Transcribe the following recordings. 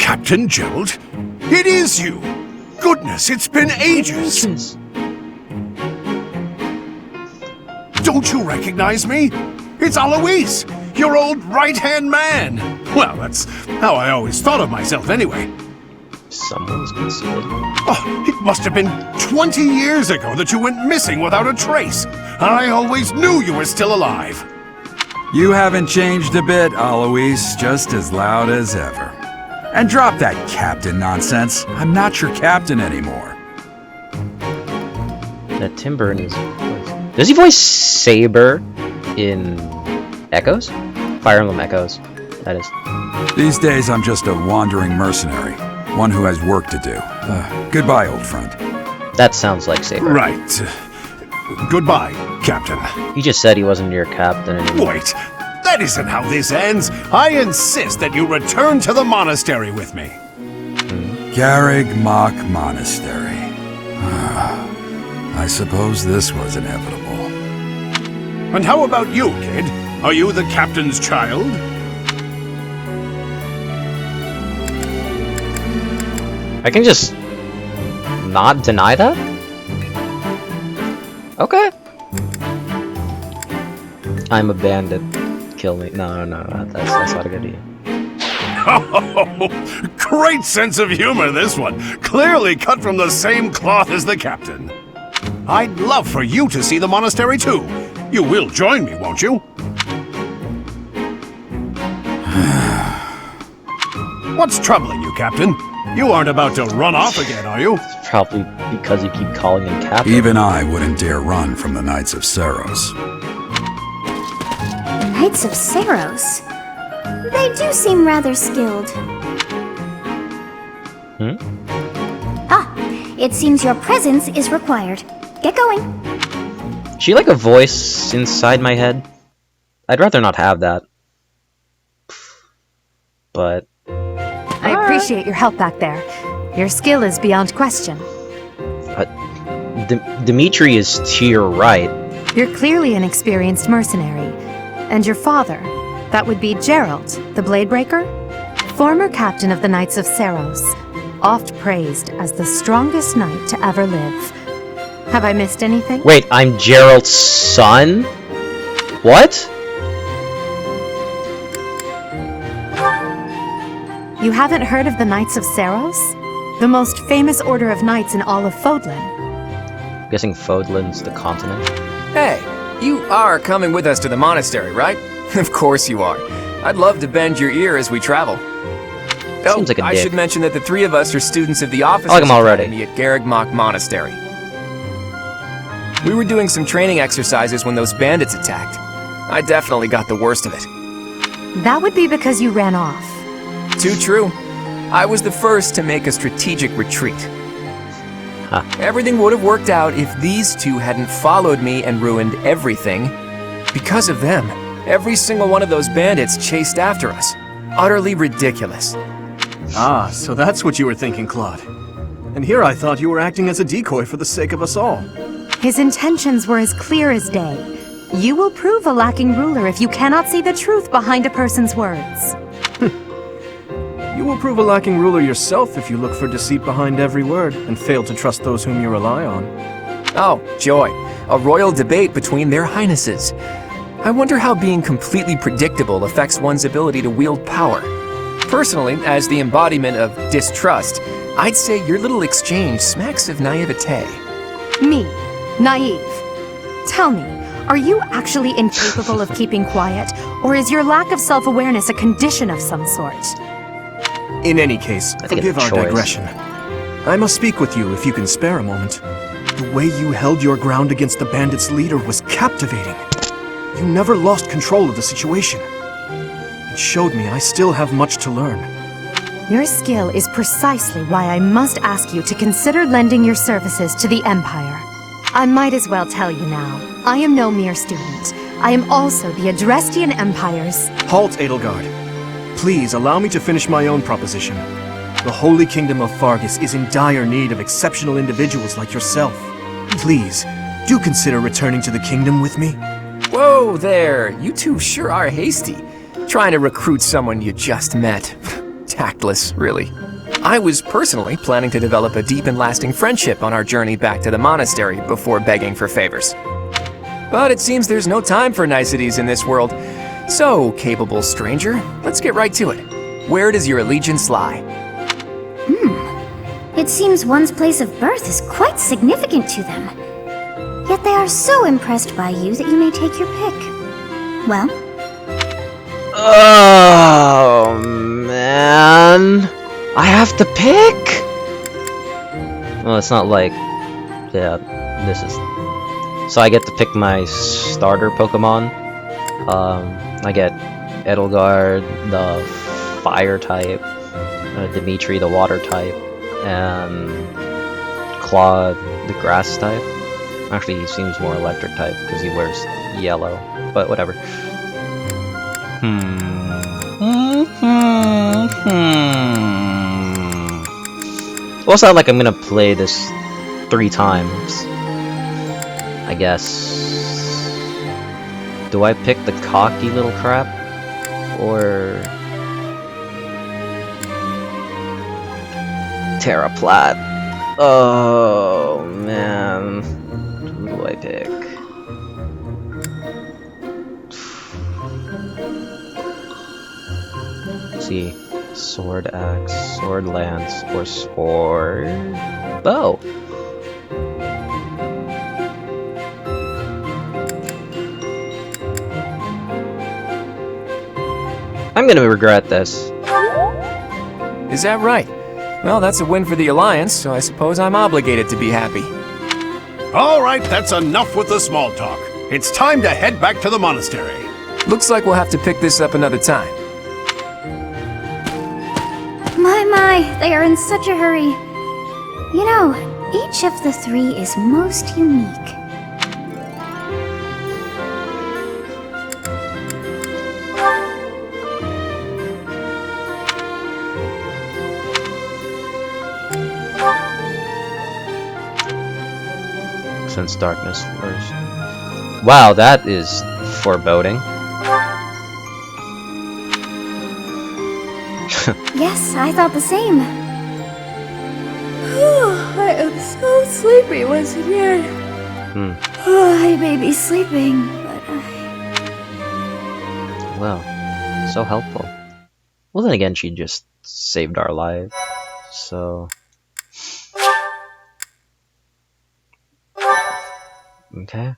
Captain Gerald? It is you! Goodness, it's been ages! Don't you recognize me? It's Alois, your old right-hand man! Well, that's how I always thought of myself anyway. Someone's concealed. Oh, it must have been 20 years ago that you went missing without a trace. I always knew you were still alive. You haven't changed a bit, Alois, just as loud as ever. And drop that captain nonsense. I'm not your captain anymore. That timbre in his voice. Does he voice Saber in Echoes? Fire Emblem Echoes, that is. These days I'm just a wandering mercenary. One who has work to do. Goodbye, old friend. That sounds like Saber. Right. Goodbye, Captain. He just said he wasn't your captain anymore. Wait, that isn't how this ends. I insist that you return to the monastery with me. Garreg Mach Monastery. I suppose this was inevitable. And how about you, kid? Are you the captain's child? I can just not deny that? Okay. I'm a bandit. Kill me. No, that's not a good idea. Oh, great sense of humor, this one. Clearly cut from the same cloth as the captain. I'd love for you to see the monastery too. You will join me, won't you? What's troubling you, Captain? You aren't about to run off again, are you? It's probably because you keep calling him captain. Even I wouldn't dare run from the Knights of Saros. The Knights of Saros? They do seem rather skilled. It seems your presence is required. Get going. Is she like a voice inside my head? I'd rather not have that. But... I appreciate your help back there. Your skill is beyond question. Dimitri is to your right. You're clearly an experienced mercenary. And your father, that would be Gerald, the Bladebreaker? Former captain of the Knights of Saros, oft praised as the strongest knight to ever live. Have I missed anything? Wait, I'm Gerald's son? What? You haven't heard of the Knights of Saros? The most famous order of knights in all of Fodlan. I'm guessing Fodlan's the continent. Hey, you are coming with us to the monastery, right? Of course you are. I'd love to bend your ear as we travel. Seems like a I dick. should mention that the three of us are students of the Officers I like him already. Academy at Garreg Mach Monastery. We were doing some training exercises when those bandits attacked. I definitely got the worst of it. That would be because you ran off. Too true. I was the first to make a strategic retreat. Huh. Everything would have worked out if these two hadn't followed me and ruined everything. Because of them, every single one of those bandits chased after us. Utterly ridiculous. Ah, so that's what you were thinking, Claude. And here I thought you were acting as a decoy for the sake of us all. His intentions were as clear as day. You will prove a lacking ruler if you cannot see the truth behind a person's words. You will prove a lacking ruler yourself if you look for deceit behind every word and fail to trust those whom you rely on. Oh, joy. A royal debate between their highnesses. I wonder how being completely predictable affects one's ability to wield power. Personally, as the embodiment of distrust, I'd say your little exchange smacks of naivete. Me, naive. Tell me, are you actually incapable of keeping quiet, or is your lack of self-awareness a condition of some sort? In any case, I think forgive it's our a choice. digression. I must speak with you if you can spare a moment. The way you held your ground against the bandits' leader was captivating. You never lost control of the situation. It showed me I still have much to learn. Your skill is precisely why I must ask you to consider lending your services to the Empire. I might as well tell you now, I am no mere student. I am also the Adrestian Empire's... Halt, Edelgard. Please allow me to finish my own proposition. The Holy Kingdom of Fargus is in dire need of exceptional individuals like yourself. Please, do consider returning to the kingdom with me. Whoa there, you two sure are hasty. Trying to recruit someone you just met. Tactless, really. I was personally planning to develop a deep and lasting friendship on our journey back to the monastery before begging for favors. But it seems there's no time for niceties in this world. So, capable stranger, let's get right to it. Where does your allegiance lie? It seems one's place of birth is quite significant to them. Yet they are so impressed by you that you may take your pick. Well, Oh man, I have to pick. Well, it's not like, yeah, this is. So I get to pick my starter Pokemon. I get Edelgard, the fire type, Dimitri, the water type, and Claude, the grass type. Actually, he seems more electric type because he wears yellow, but whatever. Well, it's not like I'm gonna play this 3 times. I guess. Do I pick the cocky little crap? Or Terraplat? Oh man. Who do I pick? Let's see. Sword axe, sword lance, or sword bow. I'm gonna regret this. Is that right? Well, that's a win for the Alliance, so I suppose I'm obligated to be happy. All right, that's enough with the small talk. It's time to head back to the monastery. Looks like we'll have to pick this up another time. my, they are in such a hurry. You know, each of the 3 is most unique. Since darkness first. Wow, that is foreboding. Yes, I thought the same. I am so sleepy once again. I may be sleeping, but Well, so helpful. Well, then again, she just saved our lives, so... Okay.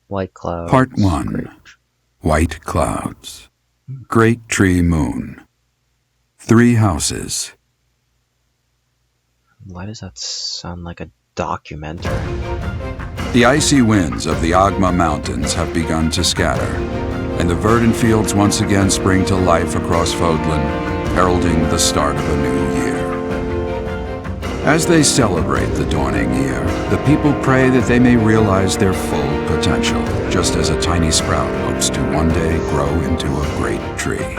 White clouds. Part 1. Great. White clouds. Great tree moon. 3 houses. Why does that sound like a documentary? The icy winds of the Agma Mountains have begun to scatter, and the verdant fields once again spring to life across Fodlan, heralding the start of a new year. As they celebrate the dawning year, the people pray that they may realize their full potential, just as a tiny sprout hopes to one day grow into a great tree.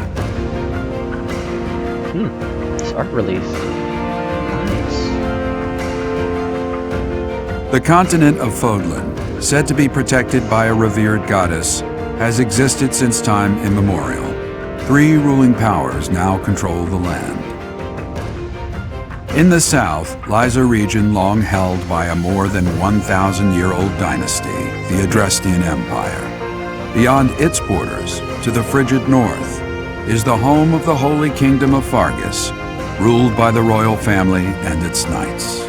It's art relief. Nice. The continent of Fodlan, said to be protected by a revered goddess, has existed since time immemorial. 3 ruling powers now control the land. In the south lies a region long held by a more than 1,000-year-old dynasty, the Adrestian Empire. Beyond its borders, to the frigid north, is the home of the Holy Kingdom of Fargus, ruled by the royal family and its knights.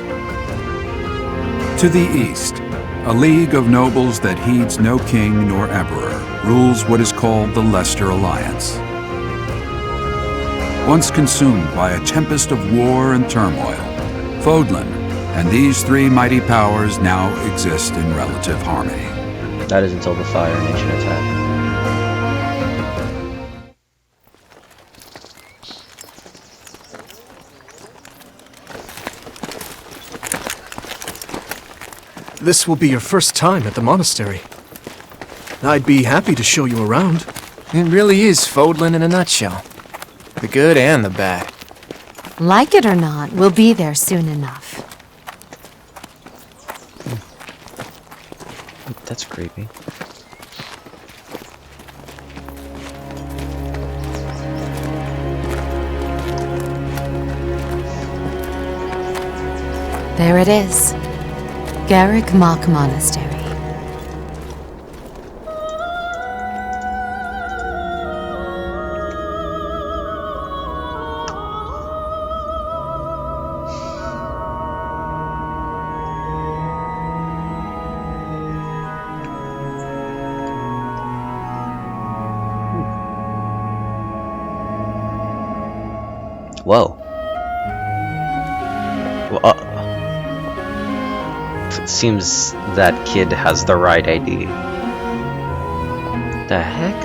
To the east, a league of nobles that heeds no king nor emperor rules what is called the Leicester Alliance. Once consumed by a tempest of war and turmoil, Fodlan and these 3 mighty powers now exist in relative harmony. That is until the Fire Nation attack. This will be your first time at the monastery. I'd be happy to show you around. It really is Fodlan in a nutshell. The good and the bad. Like it or not, we'll be there soon enough. That's creepy. There it is. Garrick Mock Monastery. Whoa. It seems that kid has the right ID. The heck?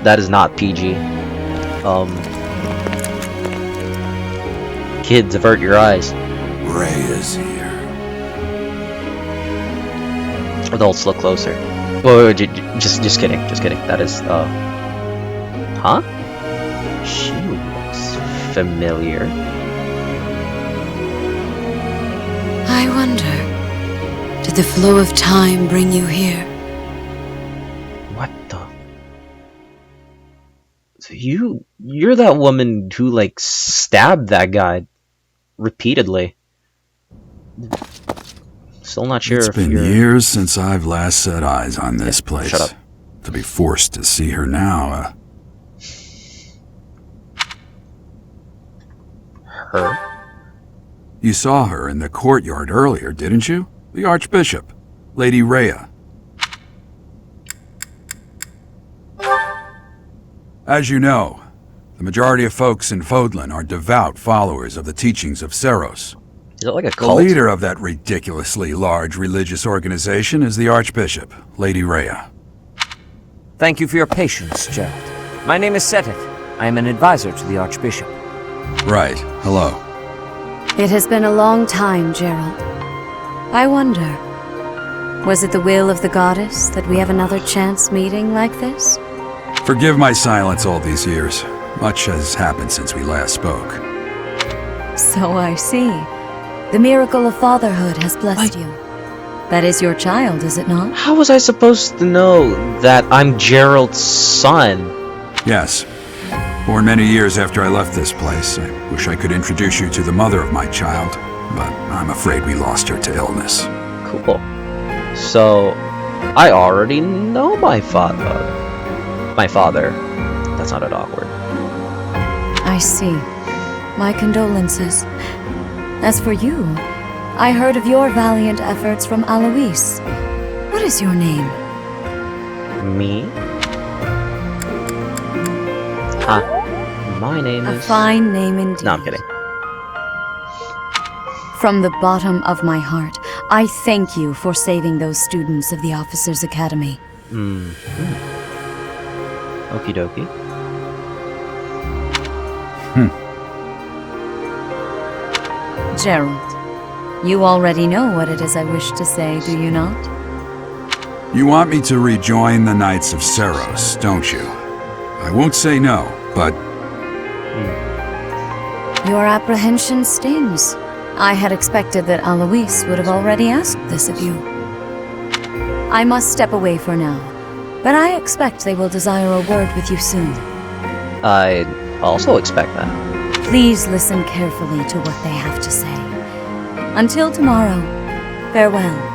That is not PG. Kids, avert your eyes. Ray is here. Adults, look closer. Whoa, just kidding, just kidding. That is, huh? She looks familiar. I wonder, did the flow of time bring you here? What the? So you're that woman who, like, stabbed that guy repeatedly. Still not sure It's if been you're... years since I've last set eyes on this place. Shut up. To be forced to see her now, Her? You saw her in the courtyard earlier, didn't you? The Archbishop, Lady Rhea. As you know, the majority of folks in Fodlan are devout followers of the teachings of Seros. Is it like a The cult? leader of that ridiculously large religious organization is the Archbishop, Lady Rhea. Thank you for your patience, Gerald. My name is Seteth. I am an advisor to the Archbishop. Right, hello. It has been a long time, Gerald. I wonder, was it the will of the goddess that we have another chance meeting like this? Forgive my silence all these years. Much has happened since we last spoke. So I see. The miracle of fatherhood has blessed you. That is your child, is it not? How was I supposed to know that I'm Gerald's son? Yes. Born many years after I left this place. I wish I could introduce you to the mother of my child, but I'm afraid we lost her to illness. Cool. So, I already know my father. My father. That sounded awkward. I see. My condolences. As for you, I heard of your valiant efforts from Alois. What is your name? Me? Huh. My name A is... fine name indeed. No, I'm kidding. From the bottom of my heart, I thank you for saving those students of the Officers' Academy. Okie dokie. Gerald, you already know what it is I wish to say, do you not? You want me to rejoin the Knights of Seros, don't you? I won't say no, but Your apprehension stings. I had expected that Alois would have already asked this of you. I must step away for now, but I expect they will desire a word with you soon. I also expect that. Please listen carefully to what they have to say. Until tomorrow, farewell.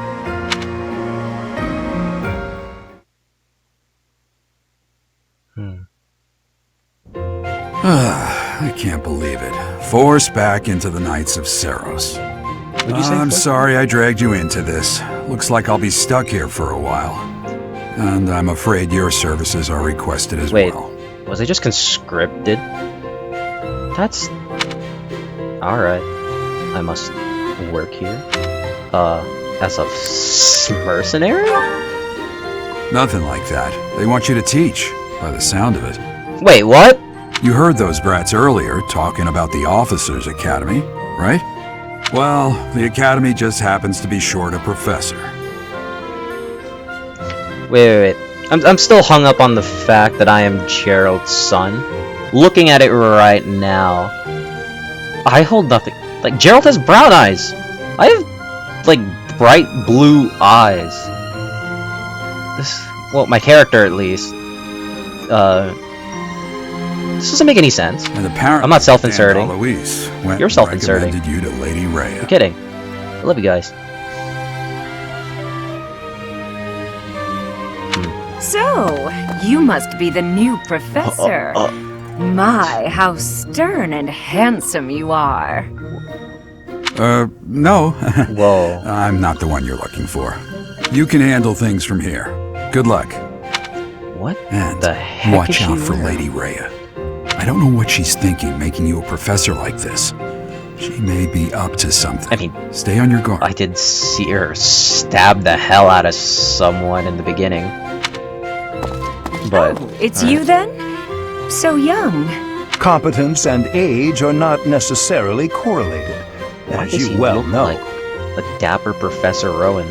I can't believe it. Forced back into the Knights of Seros. What'd you say, I'm Flip? sorry I dragged you into this. Looks like I'll be stuck here for a while. And I'm afraid your services are requested as Wait, well. was I just conscripted? That's... Alright. I must work here. As a mercenary? Nothing like that. They want you to teach, by the sound of it. Wait, what? You heard those brats earlier talking about the Officers' Academy, right? Well, the Academy just happens to be short a professor. Wait. I'm still hung up on the fact that I am Gerald's son. Looking at it right now, I hold nothing. Like, Gerald has brown eyes. I have, like, bright blue eyes. Well, my character at least. This doesn't make any sense. And apparently, I'm not self-inserting. Aunt Eloise went You're and self-inserting. recommended you to Lady Rhea. I'm kidding. I love you guys. So, you must be the new professor. My, how stern and handsome you are. No. Whoa. I'm not the one you're looking for. You can handle things from here. Good luck. What And the heck watch is she out for wearing? Lady Rhea. I don't know what she's thinking making you a professor like this. She may be up to something. I mean, Stay on your guard. I did see her stab the hell out of someone in the beginning. But It's you then? So young. Competence and age are not necessarily correlated, why as does you he well look know. like a dapper Professor Rowan?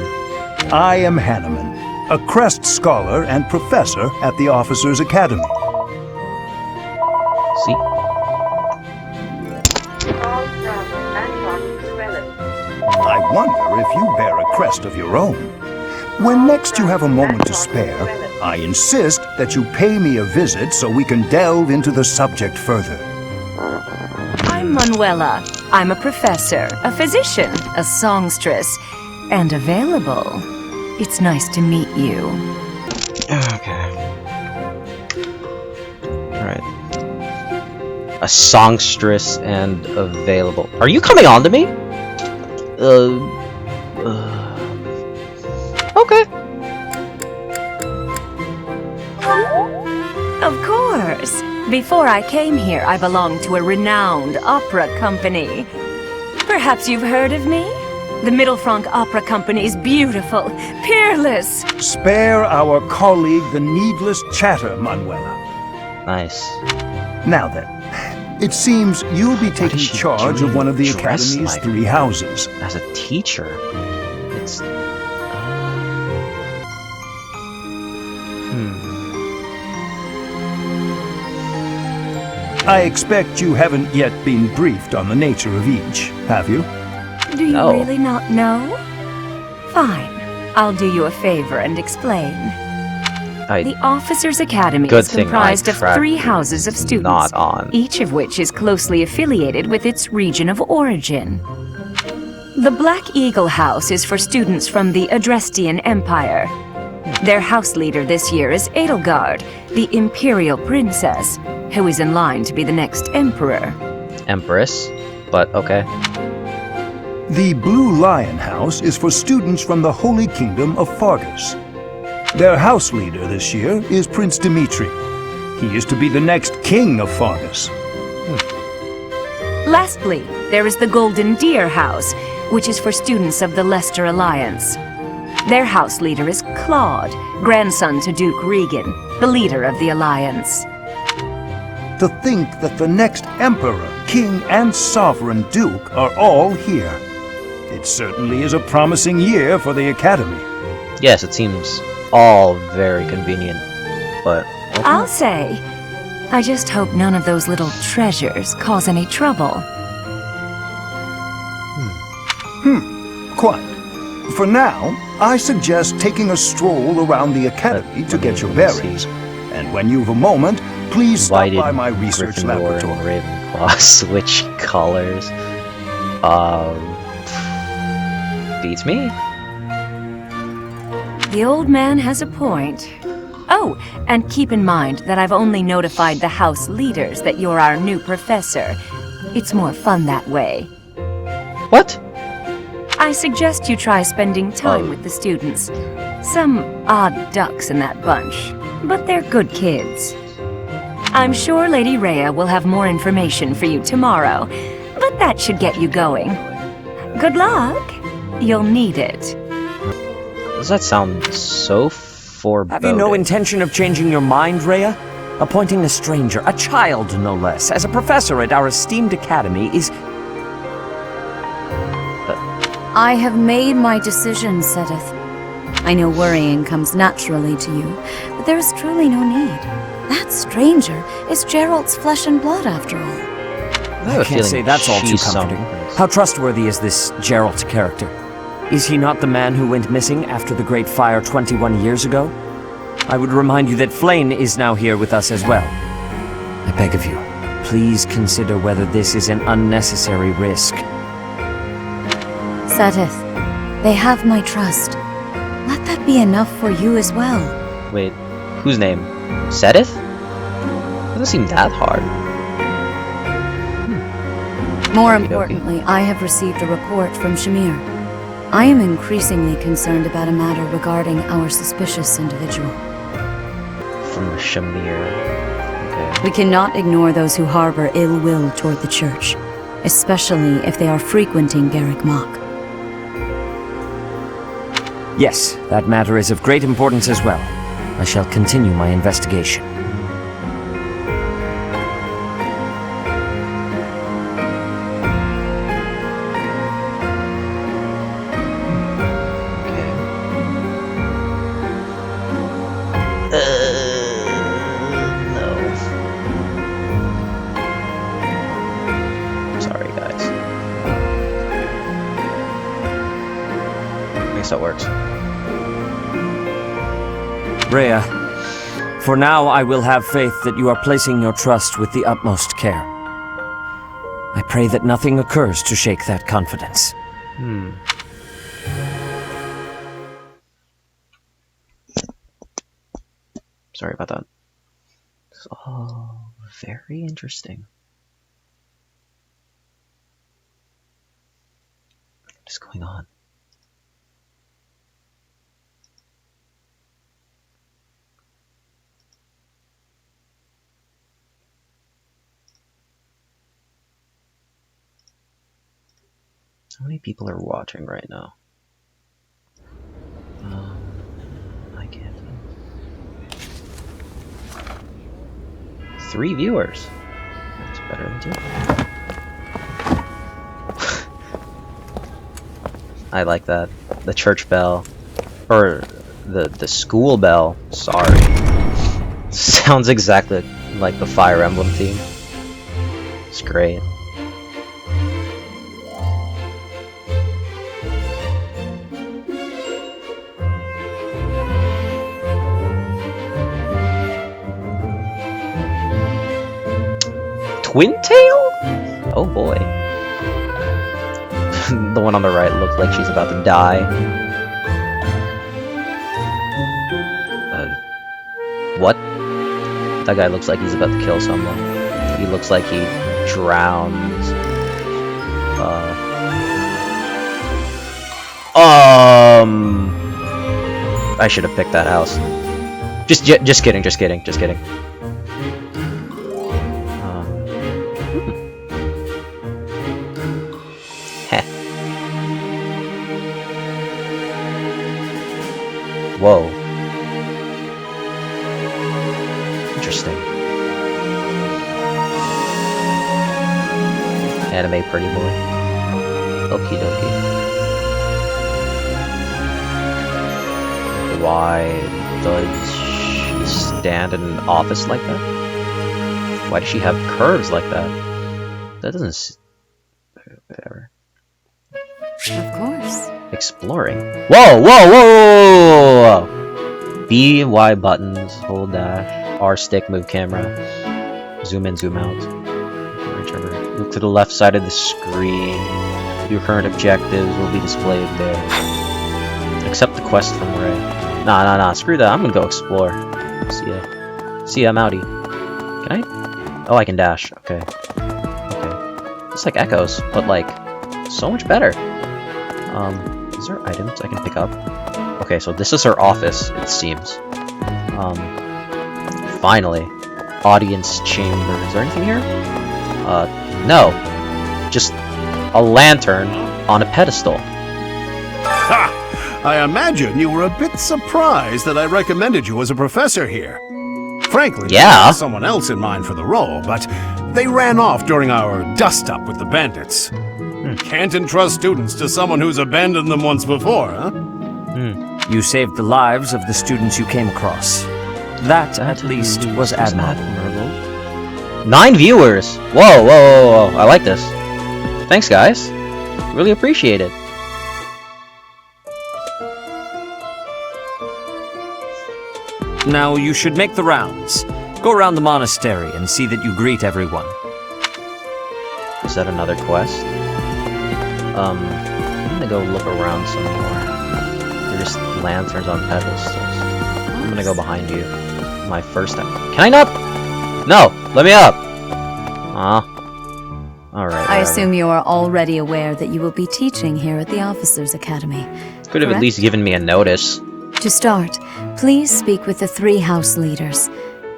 I am Hanneman, a Crest Scholar and Professor at the Officers' Academy. See? I wonder if you bear a crest of your own. When next you have a moment to spare, I insist that you pay me a visit so we can delve into the subject further. I'm Manuela. I'm a professor, a physician, a songstress, and available. It's nice to meet you. Okay. Alright. A songstress and available. Are you coming on to me? Okay. Of course. Before I came here, I belonged to a renowned opera company. Perhaps you've heard of me? The Middlefranc Opera Company is beautiful, peerless. Spare our colleague the needless chatter, Manuela. Nice. Now then, it seems you'll be taking she charge of one of the dress Academy's like? 3 houses. As a teacher, it's. I expect you haven't yet been briefed on the nature of each, have you? Do you No. really not know? Fine. I'll do you a favor and explain. The Officers' Academy Good is thing I comprised of tracked 3 houses of students, not on. each of which is closely affiliated with its region of origin. The Black Eagle House is for students from the Adrestian Empire. Their house leader this year is Edelgard, the Imperial Princess, who is in line to be the next Emperor. Empress, but okay. The Blue Lion House is for students from the Holy Kingdom of Fargus. Their house leader this year is Prince Dimitri. He is to be the next king of Fargus. Lastly, there is the Golden Deer House, which is for students of the Leicester Alliance. Their house leader is Claude, grandson to Duke Regan, the leader of the Alliance. To think that the next Emperor, King, and Sovereign Duke are all here. It certainly is a promising year for the Academy. Yes, it seems all very convenient, but. I'll say, I just hope none of those little treasures cause any trouble. Quite. For now, I suggest taking a stroll around the Academy to get your bearings. And when you've a moment, please stop Why did by my research Gryffindor laboratory. and Ravenclaw switch colors? Beats me. The old man has a point. Oh, and keep in mind that I've only notified the house leaders that you're our new professor. It's more fun that way. What? I suggest you try spending time with the students. Some odd ducks in that bunch, but they're good kids. I'm sure Lady Rhea will have more information for you tomorrow, but that should get you going. Good luck. You'll need it. Does that sound so foreboding? Have you no intention of changing your mind, Rhea? Appointing a stranger, a child no less, as a professor at our esteemed academy is... I have made my decision, Sedith. I know worrying comes naturally to you, but there is truly no need. That stranger is Gerald's flesh and blood, after all. I can't say that's all too comforting. How trustworthy is this Geralt character? Is he not the man who went missing after the Great Fire 21 years ago? I would remind you that Flayn is now here with us as well. I beg of you, please consider whether this is an unnecessary risk. Seteth, they have my trust. Let that be enough for you as well. Wait, whose name? Sedith? Doesn't seem that hard. More importantly, I have received a report from Shamir. I am increasingly concerned about a matter regarding our suspicious individual. From Shamir. Okay. We cannot ignore those who harbor ill will toward the church, especially if they are frequenting Garrick Mach. Yes, that matter is of great importance as well. I shall continue my investigation. No. Sorry, guys. I guess that works. Rhea, for now I will have faith that you are placing your trust with the utmost care. I pray that nothing occurs to shake that confidence. Sorry about that. It's all very interesting. What is going on? How many people are watching right now? I can't tell. 3 viewers. That's better than 2. I like that. The church bell. Or the school bell. Sorry. Sounds exactly like the Fire Emblem theme. It's great. Twin tail? Oh boy. The one on the right looked like she's about to die. What? That guy looks like he's about to kill someone. He looks like he drowns. I should have picked that house. Just kidding. Whoa. Interesting. Anime pretty boy. Okie dokie. Why does she stand in an office like that? Why does she have curves like that? That doesn't... Whatever. Of course. Exploring. Whoa! B, Y buttons, hold dash, R stick, move camera, zoom in, zoom out. Whichever. Look to the left side of the screen. Your current objectives will be displayed there. Accept the quest from Ray. Nah, screw that. I'm gonna go explore. See ya, I'm outie. Can I? Oh, I can dash. Okay. It's like Echoes, but like so much better. Is there items I can pick up? Okay, so this is her office, it seems. Finally. Audience chamber. Is there anything here? No. Just a lantern on a pedestal. Ha! I imagine you were a bit surprised that I recommended you as a professor here. Frankly, yeah. I had someone else in mind for the role, but they ran off during our dust-up with the bandits. Can't entrust students to someone who's abandoned them once before, huh? You saved the lives of the students you came across. That, at least, was admirable. 9 viewers! Whoa. I like this. Thanks, guys. Really appreciate it. Now you should make the rounds. Go around the monastery and see that you greet everyone. Is that another quest? I'm gonna go look around some more. There's lanterns on pedestals. I'm gonna go behind you. My first time. Can I not? No! Let me up! Alright. I assume you are already aware that you will be teaching here at the Officers' Academy. Could have at correct? least given me a notice. To start, please speak with the 3 house leaders.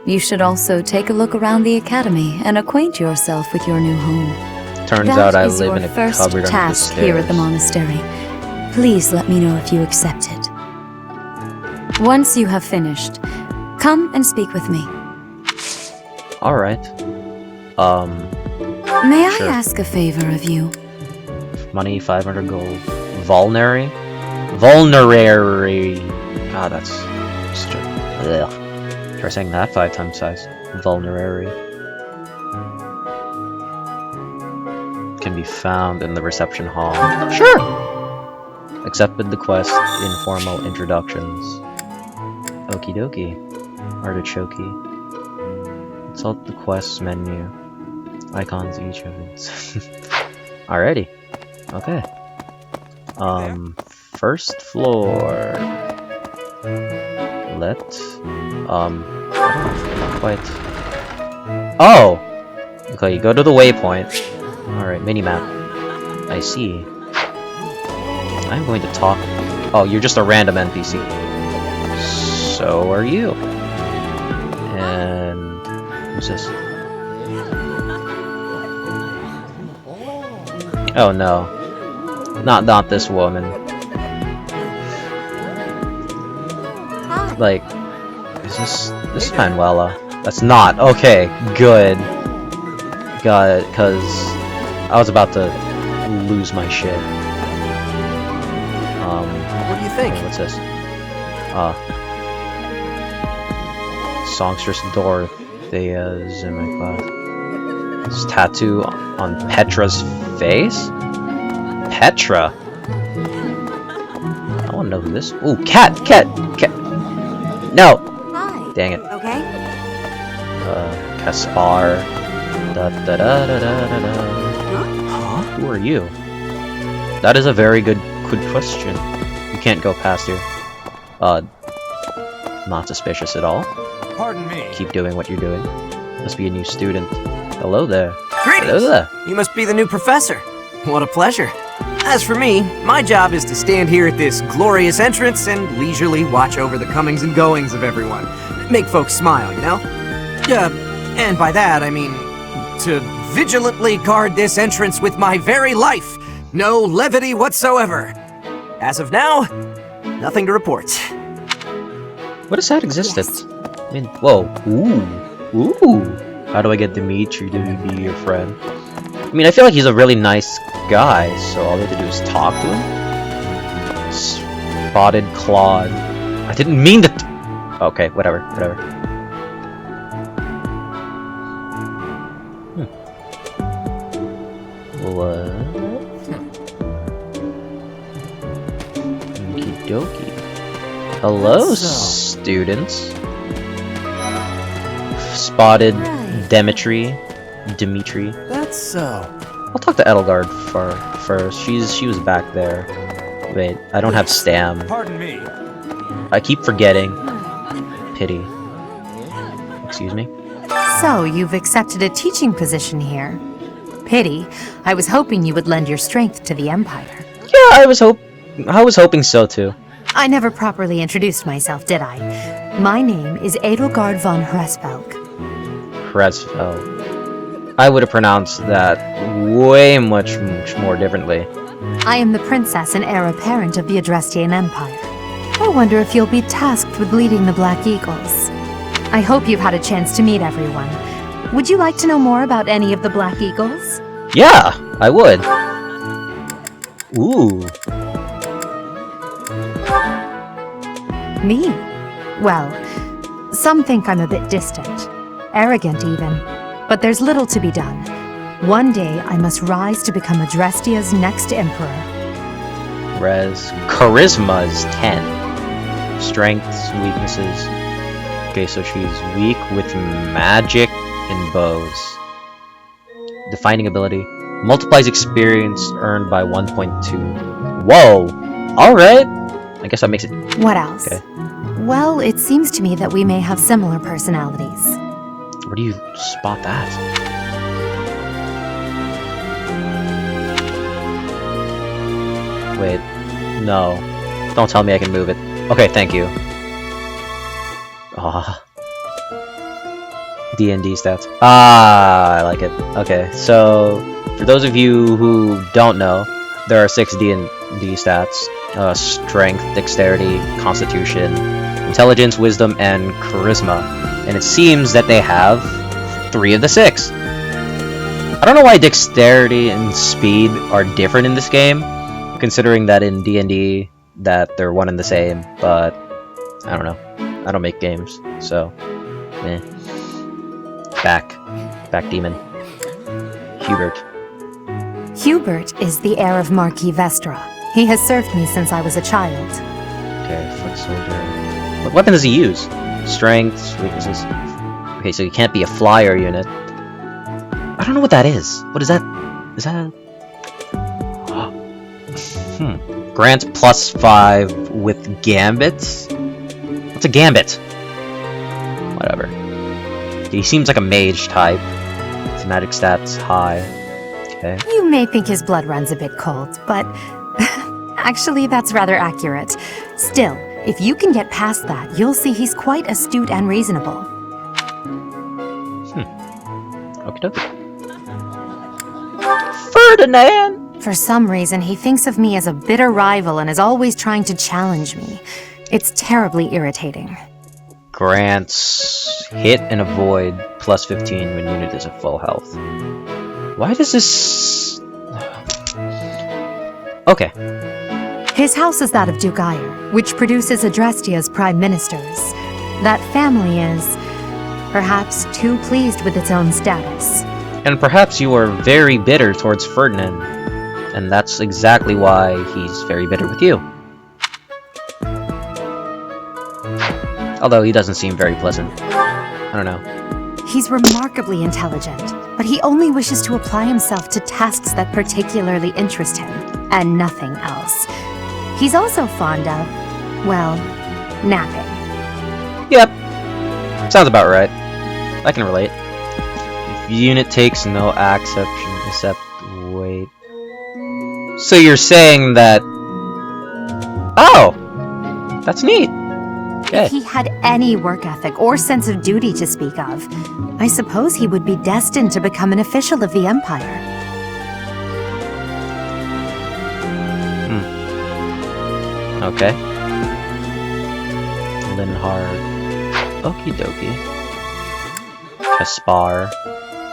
You should also take a look around the academy and acquaint yourself with your new home. Turns That out I is live your in a first cupboard under the task here at the stairs. monastery. Please let me know if you accept it. Once you have finished, come and speak with me. Alright. May I Sure. ask a favor of you? Money, 500 gold. Vulnerary? Vulnerary. God, that's such a... Ugh. Try saying that 5 times size. Vulnerary. Can be found in the reception hall. Sure! Accepted the quest. Informal introductions. Okie dokie. Artichoke. Consult the quests menu. Icons each of it. Alrighty. Okay. First floor. Quite. Oh! Okay, you go to the waypoint. Alright, minimap. I see. I'm going to talk. Oh, you're just a random NPC. So are you. And who's this? Oh no. Not this woman. Like, is this Manuela? That's not. Okay, good. Got it, cause I was about to lose my shit. What do you think? What's this? Songstress Dorothea's in my class. This tattoo on Petra's face? Petra? I wanna know who this. Ooh, cat! No! Hi. Dang it. Okay. Caspar. Huh? Who are you? That is a very good question. You can't go past here. Not suspicious at all. Pardon me. Keep doing what you're doing. Must be a new student. Hello there. Greetings! Hello there. You must be the new professor. What a pleasure. As for me, my job is to stand here at this glorious entrance and leisurely watch over the comings and goings of everyone. Make folks smile, you know? And by that, I mean to vigilantly guard this entrance with my very life. No levity whatsoever. As of now, nothing to report. What has that existed? I mean, whoa. Ooh. How do I get Dimitri to be your friend? I mean, I feel like he's a really nice guy, so all we have to do is talk to him. Spotted Claude. I didn't mean to. Okay, whatever. What? Okie dokie. Hello, students. Spotted Dimitri. That's so. I'll talk to Edelgard first. She was back there. Wait, I don't have stam. Pardon me. I keep forgetting. Pity. Excuse me? So, you've accepted a teaching position here. Pity. I was hoping you would lend your strength to the Empire. Yeah, I was hoping so too. I never properly introduced myself, did I? My name is Edelgard von Hresvelg. Hresvelg. I would have pronounced that way much more differently. I am the princess and heir apparent of the Adrestian Empire. I wonder if you'll be tasked with leading the Black Eagles. I hope you've had a chance to meet everyone. Would you like to know more about any of the Black Eagles? Yeah, I would. Ooh. Me? Well, some think I'm a bit distant. Arrogant, even. But there's little to be done. One day, I must rise to become Adrestia's next emperor. Charisma is 10. Strengths, weaknesses. Okay, so she's weak with magic and bows. Defining ability. Multiplies experience earned by 1.2. Whoa! Alright! I guess that makes it... What else? Okay. Well, it seems to me that we may have similar personalities. Where do you spot that? Wait. No. Don't tell me I can move it. Okay, thank you. Ah. D&D stats. Ah, I like it. Okay, so for those of you who don't know, there are 6 D&D stats. Strength, Dexterity, Constitution, Intelligence, Wisdom, and Charisma. And it seems that they have 3 of the 6. I don't know why Dexterity and Speed are different in this game, considering that in D&D that they're one and the same, but I don't know. I don't make games, so eh. Back demon. Hubert. Hubert is the heir of Marquis Vestra. He has served me since I was a child. Okay, foot soldier. What weapon does he use? Strength, weaknesses. Okay, so he can't be a flyer unit. I don't know what that is. What is that? Is that... Grant +5 with gambits? What's a gambit? Whatever. He seems like a mage type. His magic stats high. Okay. You may think his blood runs a bit cold, but actually that's rather accurate. Still, if you can get past that, you'll see he's quite astute and reasonable. Okie dokie. Ferdinand! For some reason, he thinks of me as a bitter rival and is always trying to challenge me. It's terribly irritating. Grants hit and avoid +15 when unit is at full health. Why does this... Okay. His house is that of Duke Ire, which produces Adrestia's prime ministers. That family is, perhaps, too pleased with its own status. And perhaps you are very bitter towards Ferdinand, and that's exactly why he's very bitter with you. Although he doesn't seem very pleasant. I don't know. He's remarkably intelligent, but he only wishes to apply himself to tasks that particularly interest him, and nothing else. He's also fond of, well, napping. Yep. Sounds about right. I can relate. If unit takes no action except wait. So you're saying that... Oh! That's neat. Okay. If he had any work ethic or sense of duty to speak of, I suppose he would be destined to become an official of the Empire. Okay. Linhard. Okie dokie. Kaspar.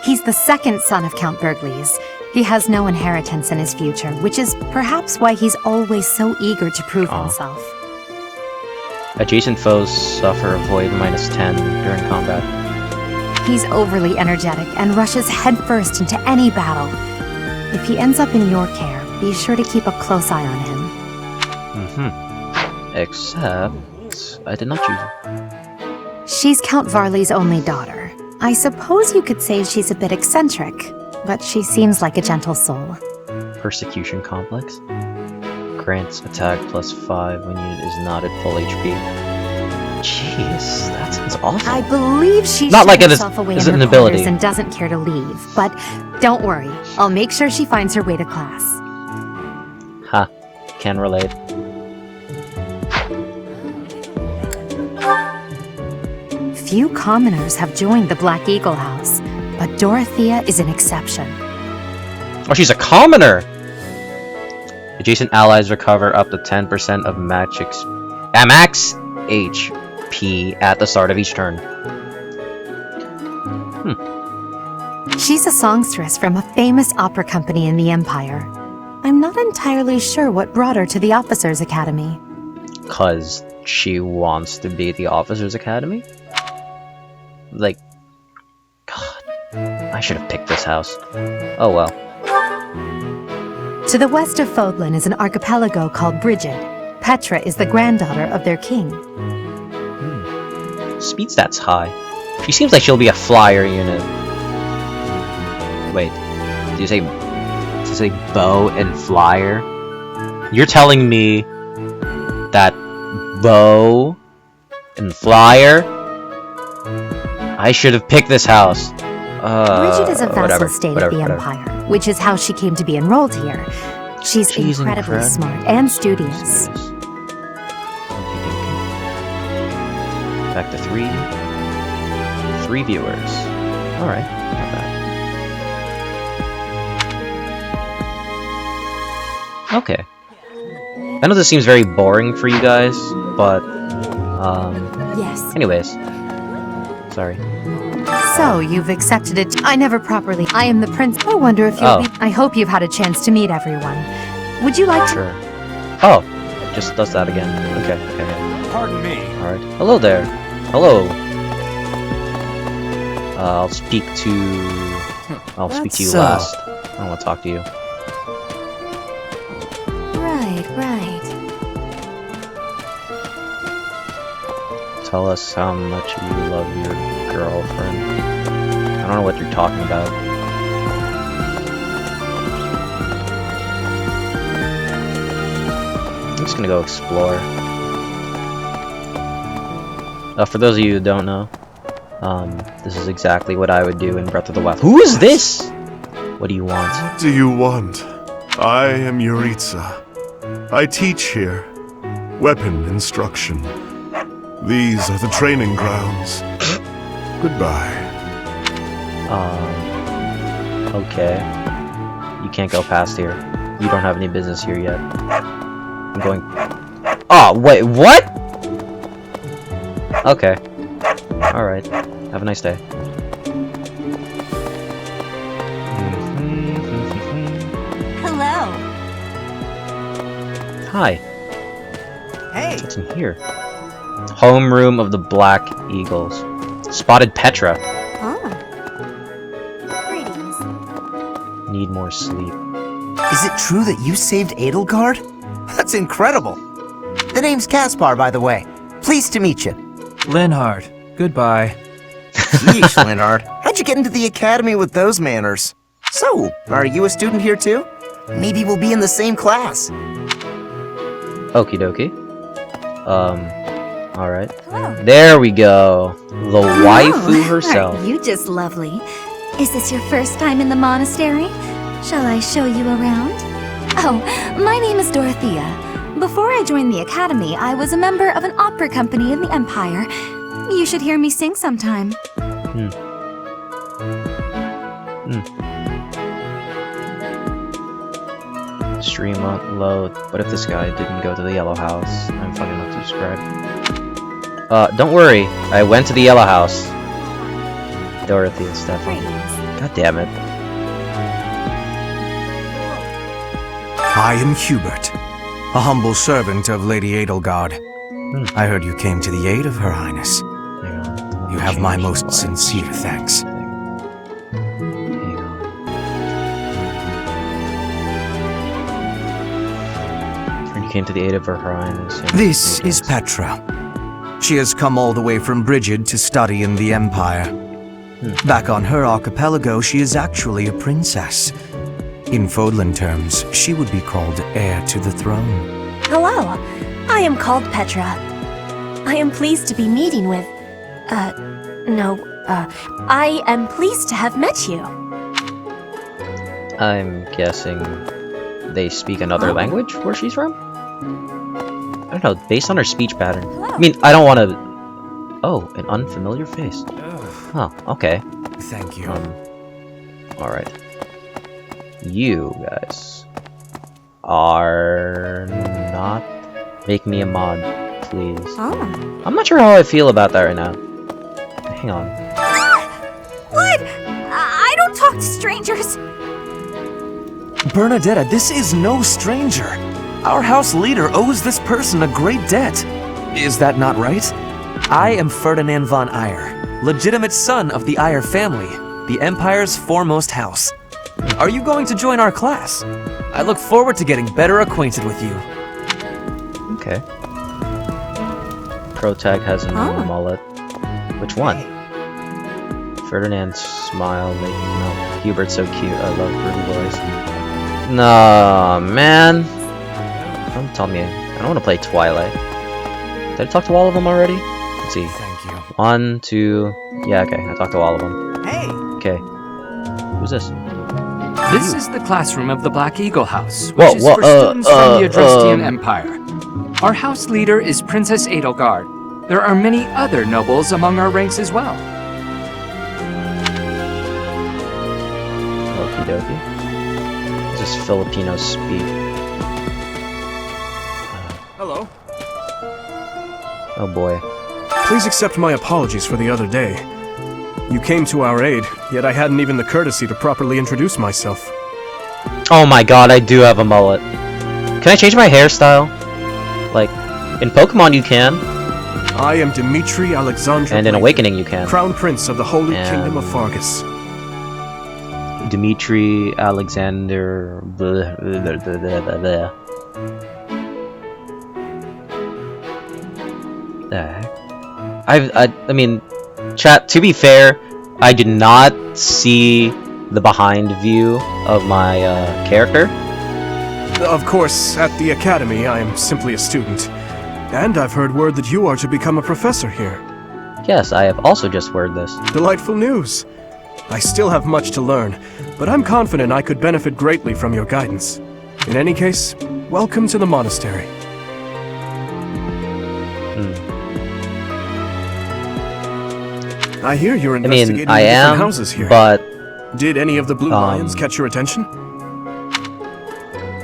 He's the second son of Count Burgles. He has no inheritance in his future, which is perhaps why he's always so eager to prove himself. Adjacent foes suffer a void -10 during combat. He's overly energetic and rushes headfirst into any battle. If he ends up in your care, be sure to keep a close eye on him. Except... I did not choose her. She's Count Varley's only daughter. I suppose you could say she's a bit eccentric, but she seems like a gentle soul. Persecution complex. Grants attack +5 when unit is not at full HP. Jeez, that sounds awful. I believe she not shut like herself away in an her ability quarters and doesn't care to leave. But don't worry, I'll make sure she finds her way to class. Ha, can relate. Few commoners have joined the Black Eagle House, but Dorothea is an exception. Oh, she's a commoner! Adjacent allies recover up to 10% of max HP at the start of each turn. She's a songstress from a famous opera company in the Empire. I'm not entirely sure what brought her to the Officers' Academy. 'Cause she wants to be at the Officers' Academy? Like... God, I should have picked this house. Oh well. To the west of Fodlan is an archipelago called Brigid. Petra is the granddaughter of their king. speed stats high. She seems like she'll be a flyer unit. Wait, did you say bow and flyer? You're telling me that bow and flyer? I should have picked this house. Bridget is a vassal state of the Empire, which is how she came to be enrolled here. She's incredibly smart and studious. Back to 3 viewers. Alright, not bad. Okay. I know this seems very boring for you guys, but Yes. anyways. Sorry. So, you've accepted it. I never properly. I am the prince. I wonder if you'll be. I hope you've had a chance to meet everyone. Would you like to? Sure. Oh, it just does that again. Okay. Pardon me. Alright. Hello there. Hello. I'll speak to you last. I don't want to talk to you. Right. Tell us how much you love your girlfriend. I don't know what you're talking about. I'm just gonna go explore. For those of you who don't know, this is exactly what I would do in Breath of the Wild. Who is this? What do you want? What do you want? I am Yuritsa. I teach here. Weapon instruction. These are the training grounds. Goodbye. Okay. You can't go past here. You don't have any business here yet. I'm going... Oh, wait, what? Okay. Alright. Have a nice day. Hello. Hi. Hey! What's in here? Homeroom of the Black Eagles. Spotted Petra. Greetings. Need more sleep. Is it true that you saved Edelgard? That's incredible. The name's Caspar, by the way. Pleased to meet you. Linhard, goodbye. Yeesh, Linhard. How'd you get into the academy with those manners? So, are you a student here too? Maybe we'll be in the same class. Okie dokie. Alright. There we go. The waifu herself. Aren't you just lovely? Is this your first time in the monastery? Shall I show you around? Oh, my name is Dorothea. Before I joined the academy, I was a member of an opera company in the Empire. You should hear me sing sometime. Stream load. What if this guy didn't go to the yellow house? I'm fucking up to describe. Don't worry. I went to the yellow house. Dorothy and Stefan. God damn it. I am Hubert, a humble servant of Lady Edelgard. I heard you came to the aid of Her Highness. You have my most sincere thanks. You came to the aid of Her Highness. This is Petra. She has come all the way from Bridget to study in the Empire. Back on her archipelago, she is actually a princess. In Fodlan terms, she would be called heir to the throne. Hello, I am called Petra. I am pleased to be meeting with... I am pleased to have met you. I'm guessing they speak another language where she's from? I don't know, based on her speech pattern. I mean, I don't want to... Oh, an unfamiliar face. Oh, okay. Thank you. Alright. You guys are not... Make me a mod, please. I'm not sure how I feel about that right now. Hang on. What? I don't talk to strangers. Bernadetta, this is no stranger. Our house leader owes this person a great debt. Is that not right? I am Ferdinand von Eyre, legitimate son of the Eyre family, the Empire's foremost house. Are you going to join our class? I look forward to getting better acquainted with you. Okay. Protag has a mullet. Which one? Ferdinand's smile makes no. Hubert's so cute. I love pretty boys. No, man. Don't tell me. I don't want to play Twilight. Did I talk to all of them already? Let's see. Thank you. 1, 2. Yeah, okay. I talked to all of them. Hey! Okay. Who's this? This is the classroom of the Black Eagle House, which Whoa, is whoa, for students from the Adrestian Empire. Our house leader is Princess Edelgard. There are many other nobles among our ranks as well. Okie dokie. This is Filipino speak. Hello. Oh boy. Please accept my apologies for the other day. You came to our aid, yet I hadn't even the courtesy to properly introduce myself. Oh my god, I do have a mullet. Can I change my hairstyle? Like, in Pokemon you can. I am Dimitri Alexandra And in Blake, Awakening you can. Crown Prince of the Holy And- Kingdom of Fargus. Dimitri Alexander. Blah, blah, blah, blah, blah, blah. The heck? I mean, chat, to be fair, I did not see the behind view of my character. Of course, at the Academy, I am simply a student. And I've heard word that you are to become a professor here. Yes, I have also just heard this. Delightful news. I still have much to learn, but I'm confident I could benefit greatly from your guidance. In any case, welcome to the monastery. I hear you're I investigating mean, I the different am, houses here. but Did any of the Blue Lions catch your attention?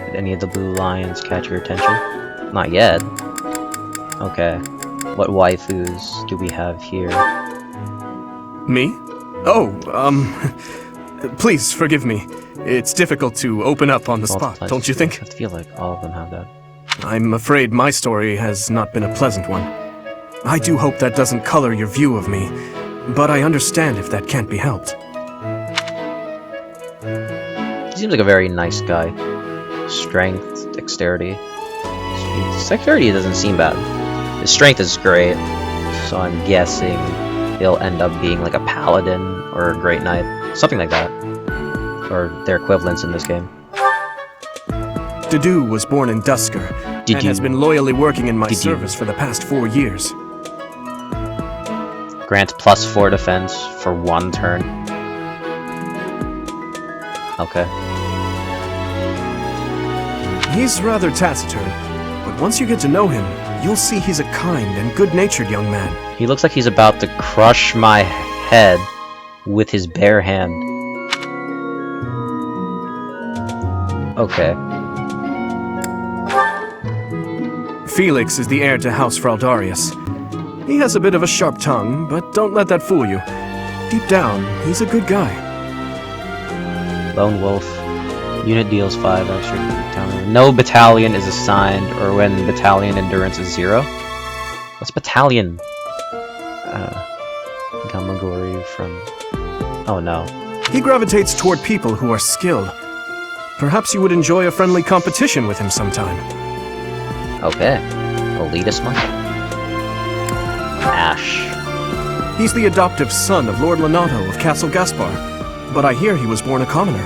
did any of the blue lions catch your attention? Not yet. Okay. What waifus do we have here? Me? Oh, please forgive me. It's difficult to open up on the spot, don't you think? I feel like all of them have that. I'm afraid my story has not been a pleasant one. I do hope that doesn't color your view of me, but I understand if that can't be helped. He seems like a very nice guy. Strength, dexterity. Dexterity doesn't seem bad. His strength is great, so I'm guessing he'll end up being like a paladin or a great knight. Something like that. Or their equivalents in this game. Dedu was born in Dusker, and has been loyally working in my service for the past 4 years. Grant +4 defense for 1 turn. Okay. He's rather taciturn, but once you get to know him, you'll see he's a kind and good-natured young man. He looks like he's about to crush my head with his bare hand. Okay. Felix is the heir to House Fraldarius. He has a bit of a sharp tongue, but don't let that fool you. Deep down, he's a good guy. Lone Wolf. Unit deals 5 extra. No battalion is assigned, or when battalion endurance is 0. What's battalion? Gamagori from... Oh no. He gravitates toward people who are skilled. Perhaps you would enjoy a friendly competition with him sometime. Okay. Elitist one? Ash. He's the adoptive son of Lord Lenato of Castle Gaspar, but I hear he was born a commoner.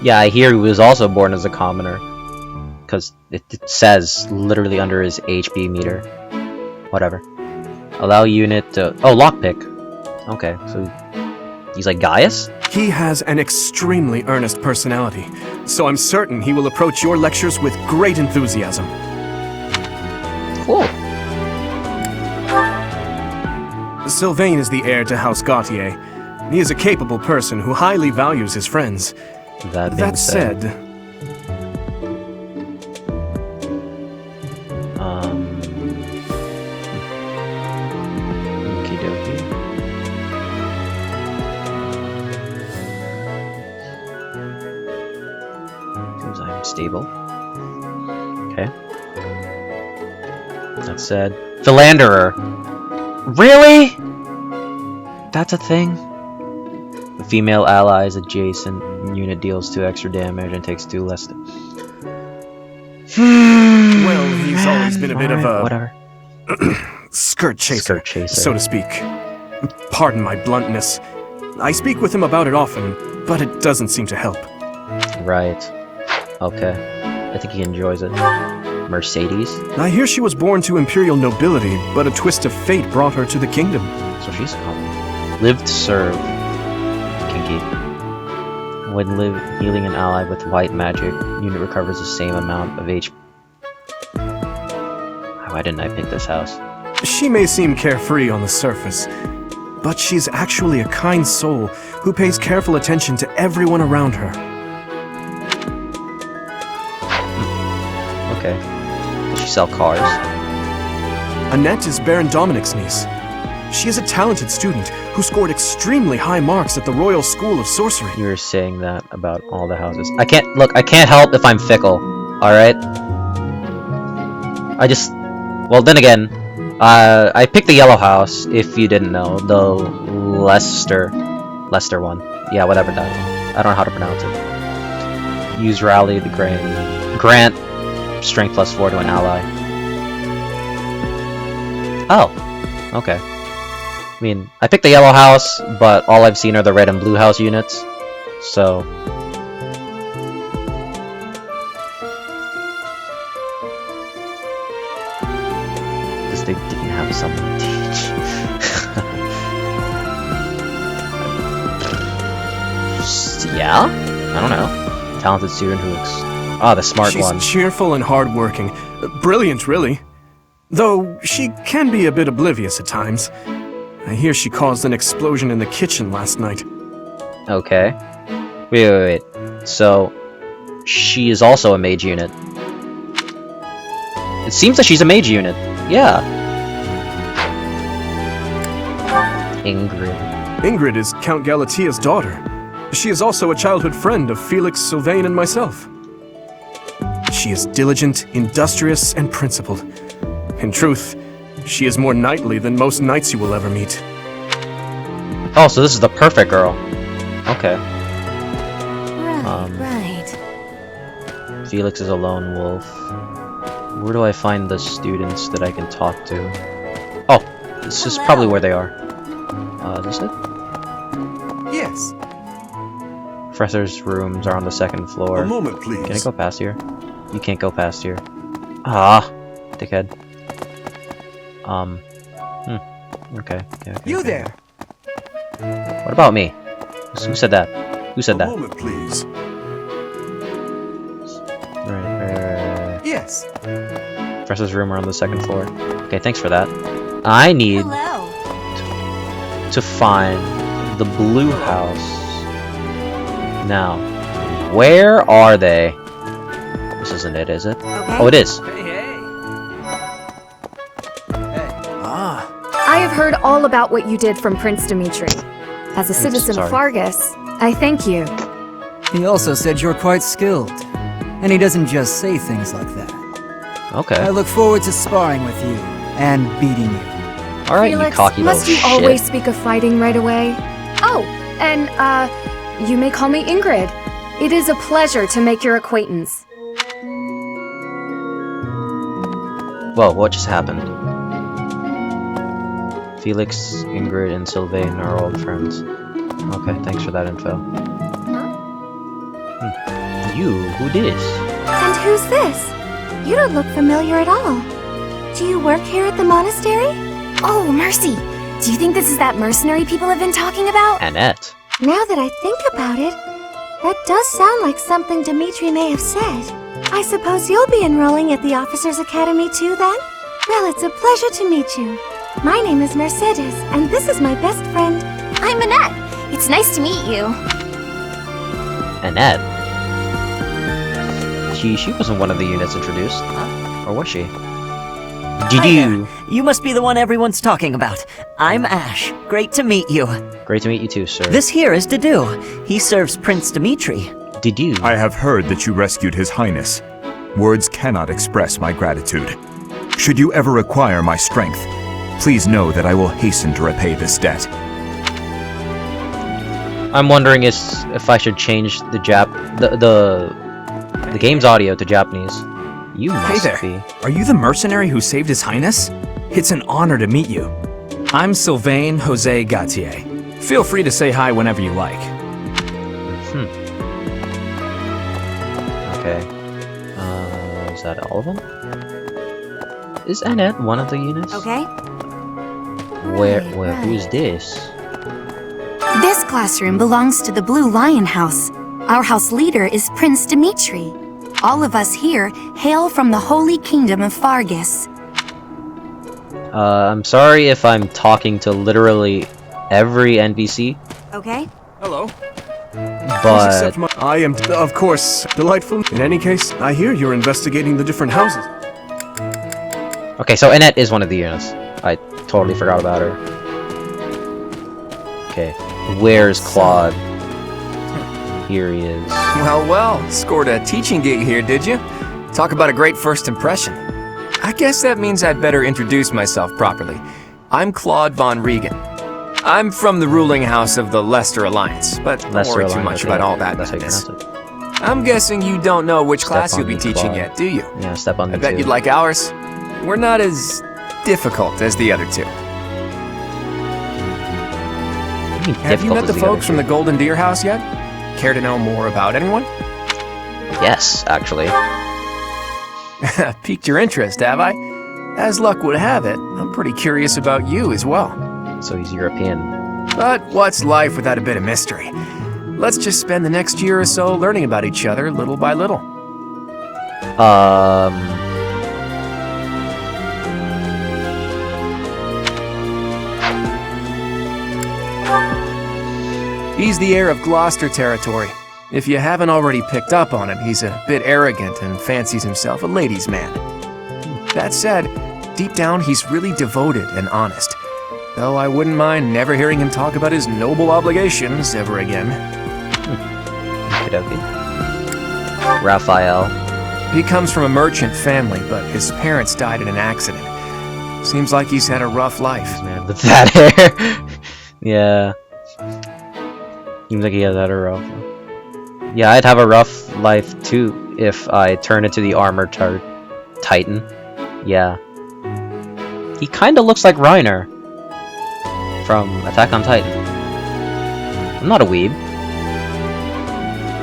Yeah, I hear he was also born as a commoner. Because it says literally under his HP meter. Whatever. Allow unit to... Oh, lockpick. Okay, so he's like Gaius? He has an extremely earnest personality, so I'm certain he will approach your lectures with great enthusiasm. Cool. Sylvain is the heir to House Gautier. He is a capable person who highly values his friends. That said... Okie dokie. Seems I'm stable. Okay. That said... Philanderer! Really? That's a thing? The female ally is adjacent. Unit deals 2 extra damage and takes 2 less. Well, he's always been a bit of a... Whatever. skirt chaser, so to speak. Pardon my bluntness. I speak with him about it often, but it doesn't seem to help. Right. Okay. I think he enjoys it. Mercedes? I hear she was born to imperial nobility, but a twist of fate brought her to the kingdom. So she's common. Live to serve. Kinky. When healing an ally with white magic, unit recovers the same amount of HP. Why didn't I pick this house? She may seem carefree on the surface, but she's actually a kind soul who pays careful attention to everyone around her. Okay. Does she sell cars? Annette is Baron Dominic's niece. She is a talented student who scored extremely high marks at the Royal School of Sorcery. You were saying that about all the houses. I can't help if I'm fickle. Alright? Well, then again, I picked the yellow house, if you didn't know. The Lester one. Yeah, whatever that. I don't know how to pronounce it. Use Rally to grant strength +4 to an ally. Oh, okay. I mean, I picked the yellow house, but all I've seen are the red and blue house units, so... Because they didn't have someone to teach. Yeah? I don't know. Talented student who looks... the smart one. She's cheerful and hardworking. Brilliant, really. Though she can be a bit oblivious at times. I hear she caused an explosion in the kitchen last night. Okay. Wait. So, she is also a mage unit. It seems that she's a mage unit. Yeah. Ingrid. Ingrid is Count Galatia's daughter. She is also a childhood friend of Felix, Sylvain, and myself. She is diligent, industrious, and principled. In truth, she is more knightly than most knights you will ever meet. Oh, so this is the perfect girl. Okay. Right. Felix is a lone wolf. Where do I find the students that I can talk to? Oh, this is probably where they are. Is this it? Yes. Professor's rooms are on the second floor. A moment, please. Can I go past here? You can't go past here. Ah, dickhead. Okay. You there? What about me? Who said that? Who said that? A moment, please. Right. Yes. Professor's room are on the second floor. Okay, thanks for that. I need to find the blue house. Now, where are they? This isn't it, is it? Okay. Oh, it is. I have heard all about what you did from Prince Dimitri. As a citizen of Fargus, I thank you. He also said you're quite skilled. And he doesn't just say things like that. Okay. I look forward to sparring with you and beating you. Alright, you Felix, cocky little must you shit. always speak of fighting right away? Oh, and, you may call me Ingrid. It is a pleasure to make your acquaintance. Whoa, what just happened? Felix, Ingrid, and Sylvain are old friends. Okay, thanks for that info. You? Who dis? And who's this? You don't look familiar at all. Do you work here at the monastery? Oh, mercy! Do you think this is that mercenary people have been talking about? Annette. Now that I think about it, that does sound like something Dimitri may have said. I suppose you'll be enrolling at the Officers' Academy too, then? Well, it's a pleasure to meet you. My name is Mercedes, and this is my best friend. I'm Annette. It's nice to meet you. Annette? She wasn't one of the units introduced. Or was she? Did you? You must be the one everyone's talking about. I'm Ash. Great to meet you. Great to meet you too, sir. This here is Didu. He serves Prince Dimitri. Did you? I have heard that you rescued His Highness. Words cannot express my gratitude. Should you ever require my strength, please know that I will hasten to repay this debt. I'm wondering if I should change the game's audio to Japanese. You must Hey there. be. Are you the mercenary who saved His Highness? It's an honor to meet you. I'm Sylvain Jose Gautier. Feel free to say hi whenever you like. Okay. Is that all of them? Is Annette one of the units? Okay. Where Right. who's this? This classroom belongs to the Blue Lion House. Our house leader is Prince Dimitri. All of us here hail from the Holy Kingdom of Fargus. I'm sorry if I'm talking to literally every NPC, Okay. Hello. but I am, of course, delightful. In any case, I hear you're investigating the different houses. okay, so Annette is one of the units. I totally forgot about her. Okay, where's Claude? Here he is. Well, scored a teaching gig here, did you? Talk about a great first impression. I guess that means I'd better introduce myself properly. I'm Claude von Regan. I'm from the ruling house of the Leicester Alliance, but don't worry too much about all that madness. I'm guessing you don't know which class you'll be teaching yet, do you? Yeah, step on me I bet too. you'd like ours. We're not as difficult as the other two. Have you met the folks from the Golden Deer House yet? Care to know more about anyone? Yes, actually. Piqued your interest, have I? As luck would have it, I'm pretty curious about you as well. So he's European. But what's life without a bit of mystery? Let's just spend the next year or so learning about each other little by little. He's the heir of Gloucester territory. If you haven't already picked up on it, he's a bit arrogant and fancies himself a ladies' man. That said, deep down he's really devoted and honest. Though I wouldn't mind never hearing him talk about his noble obligations ever again. Okey-dokey. Raphael. He comes from a merchant family, but his parents died in an accident. Seems like he's had a rough life. Man, with that hair. Yeah. Seems like he has had a rough life. Yeah, I'd have a rough life too if I turn into the armored Titan. Yeah. He kinda looks like Reiner from Attack on Titan. I'm not a weeb.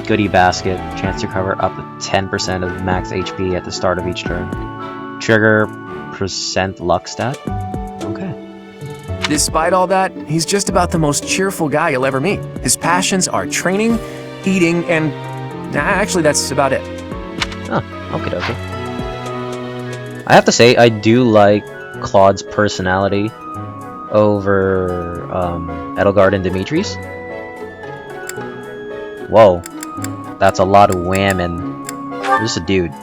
Goodie basket. Chance to recover up to 10% of max HP at the start of each turn. Trigger percent luck stat. Okay. Despite all that, he's just about the most cheerful guy you'll ever meet. His passions are training, eating, and actually that's about it. Oh, okay, okay. I have to say, I do like Claude's personality over Edelgard and Dimitri's. Whoa, that's a lot of whamming. This is a dude.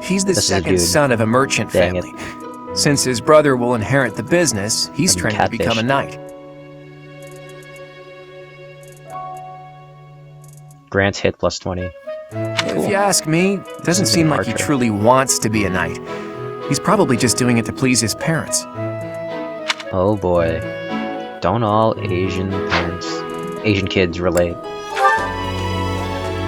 He's the second son of a merchant family. Since his brother will inherit the business, he's training to become a knight. Grants hit plus 20. If you ask me, it doesn't seem like he truly wants to be a knight. He's probably just doing it to please his parents. Oh boy. Don't all Asian kids relate?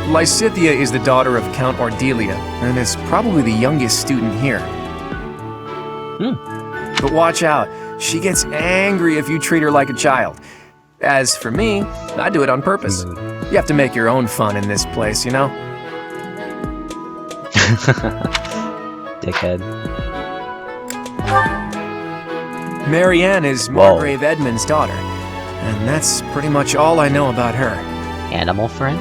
Lysithea is the daughter of Count Ordelia, and is probably the youngest student here. But watch out, she gets angry if you treat her like a child. As for me, I do it on purpose. You have to make your own fun in this place, you know? Dickhead. Marianne is Margrave Edmund's daughter, and that's pretty much all I know about her. Animal friend?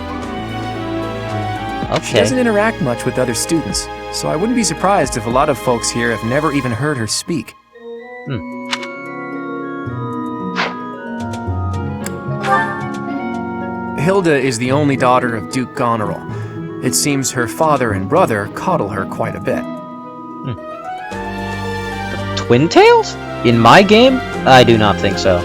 Okay. She doesn't interact much with other students, so I wouldn't be surprised if a lot of folks here have never even heard her speak. Hilda is the only daughter of Duke Goneril. It seems her father and brother coddle her quite a bit. Twin Tails? In my game? I do not think so.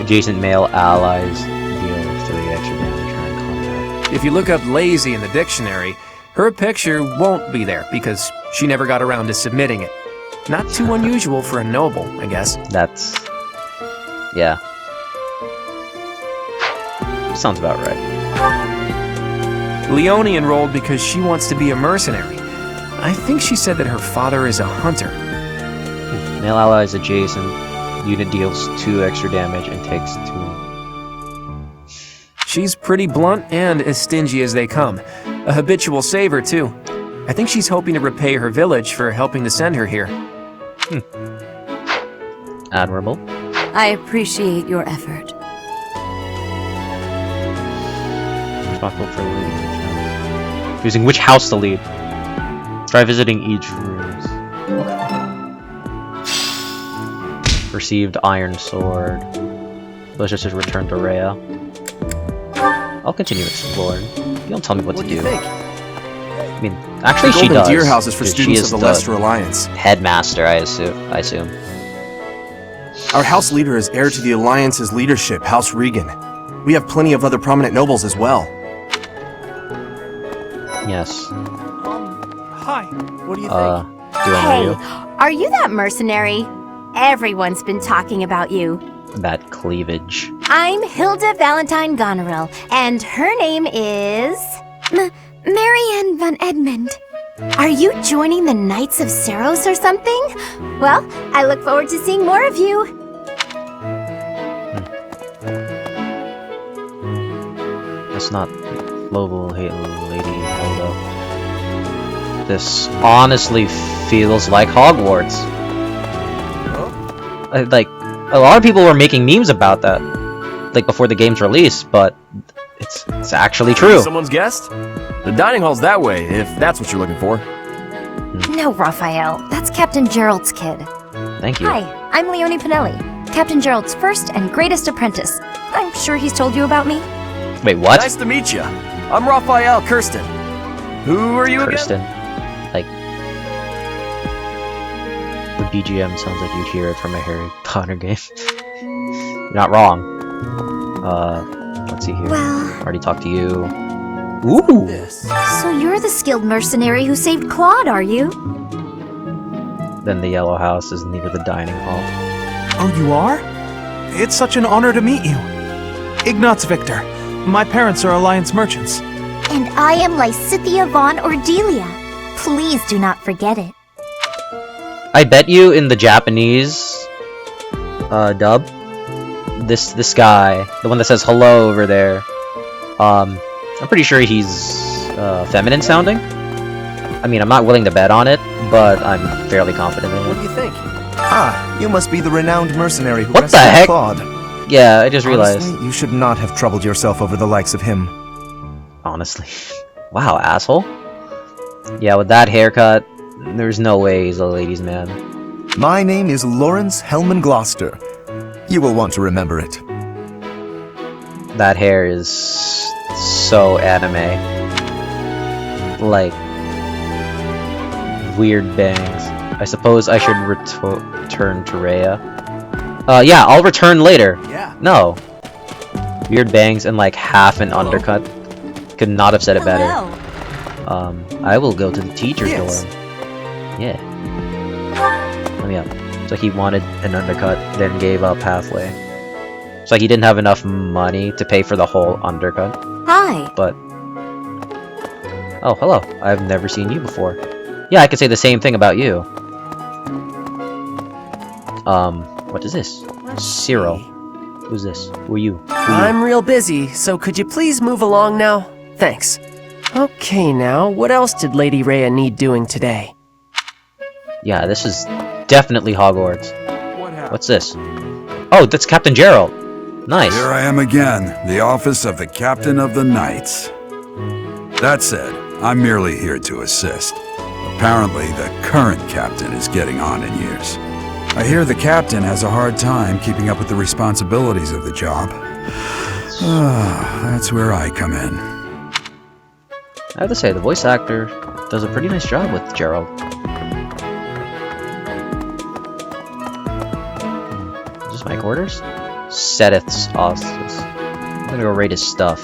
Adjacent male allies deal 3 extra damage during combat. If you look up lazy in the dictionary, her picture won't be there because she never got around to submitting it. Not too unusual for a noble, I guess. That's... yeah. Sounds about right. Leonie enrolled because she wants to be a mercenary. I think she said that her father is a hunter. Male allies adjacent. unit deals 2 extra damage and takes 2. She's pretty blunt and as stingy as they come. A habitual saver, too. I think she's hoping to repay her village for helping to send her here. Admirable. I appreciate your effort. Responsible for leading each house. Choosing which house to lead. Try visiting each rooms. Received Iron Sword. Let's just return to Rhea. I'll continue exploring. You don't tell me what to do. I mean, actually, the she Golden does. Deer House is for 'cause students she of the Leicester Alliance. Headmaster, I assume. Our house leader is heir to the Alliance's leadership, House Regan. We have plenty of other prominent nobles as well. Yes. Hi. What do you Do I know Hey, you? are you that mercenary? Everyone's been talking about you. That cleavage. I'm Hilda Valentine Goneril, and her name is... Marianne von Edmund. Are you joining the Knights of Saros or something? Well, I look forward to seeing more of you. That's not global hate lady Hilda. This honestly feels like Hogwarts. Like, a lot of people were making memes about that, like before the game's release, but it's actually true. Someone's guest? The dining hall's that way, if that's what you're looking for. No, Raphael. That's Captain Gerald's kid. Thank you. Hi, I'm Leonie Pinelli, Captain Gerald's first and greatest apprentice. I'm sure he's told you about me. Wait, what? Nice to meet you. I'm Raphael Kirsten. Who are you Kirsten. again? Like, the BGM sounds like you'd hear it from a Harry Potter game. You're not wrong. Let's see here. Well... Already talked to you. Ooh! So you're the skilled mercenary who saved Claude, are you? Then the Yellow House is near the dining hall. Oh, you are? It's such an honor to meet you. Ignatz Victor. My parents are Alliance merchants. And I am Lysithea von Ordelia. Please do not forget it. I bet you in the Japanese dub, this guy, the one that says hello over there, I'm pretty sure he's feminine sounding. I mean, I'm not willing to bet on it, but I'm fairly confident in it. What do you think? Ah, you must be the renowned mercenary who What the rescued heck? Claude. Yeah, I just realized. Honestly, you should not have troubled yourself over the likes of him. Honestly. Wow, asshole. Yeah, with that haircut, there's no way he's a ladies' man. My name is Lawrence Hellman Gloucester. You will want to remember it. That hair is so anime. Like, weird bangs. I suppose I should return to Rhea. Yeah, I'll return later. Yeah. No. Weird bangs and like half an undercut. Could not have said it better. I will go to the teacher's dorm. Yeah. Let me up. So he wanted an undercut, then gave up halfway. So he didn't have enough money to pay for the whole undercut. Hi. But... Oh, hello. I've never seen you before. Yeah, I could say the same thing about you. What is this? Cyril. Who's this? Who are you? I'm real busy, so could you please move along now? Thanks. Okay, now, what else did Lady Rhea need doing today? Yeah, this is definitely Hogwarts. What's this? Oh, that's Captain Gerald. Nice. Here I am again, the office of the Captain of the Knights. That said, I'm merely here to assist. Apparently, the current captain is getting on in years. I hear the captain has a hard time keeping up with the responsibilities of the job. That's where I come in. I have to say, the voice actor does a pretty nice job with Gerald. Is this my quarters? Sedith's office. I'm gonna go raid his stuff.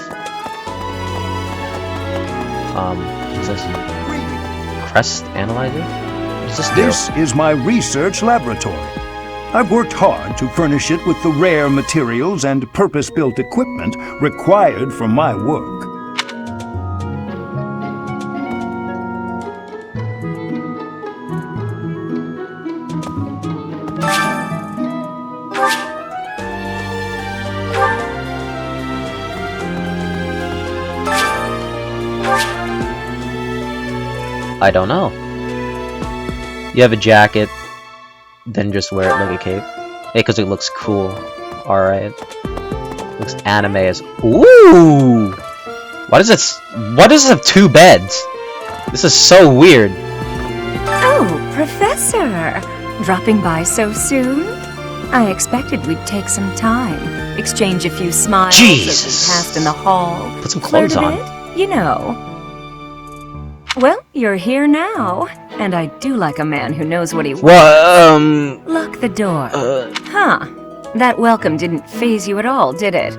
What's this? Crest Analyzer? What's this do? This is my research laboratory. I've worked hard to furnish it with the rare materials and purpose-built equipment required for my work. I don't know. You have a jacket, then just wear it like a cape. Hey, because it looks cool. Alright. Looks anime as. Ooh! Why does it have 2 beds? This is so weird. Oh, Professor! Dropping by so soon? I expected we'd take some time, exchange a few smiles Jesus. as we passed in the hall. Put some clothes flirt a on. bit, you know. Well, you're here now, and I do like a man who knows what he wants. Well, Lock the door. Huh. That welcome didn't faze you at all, did it?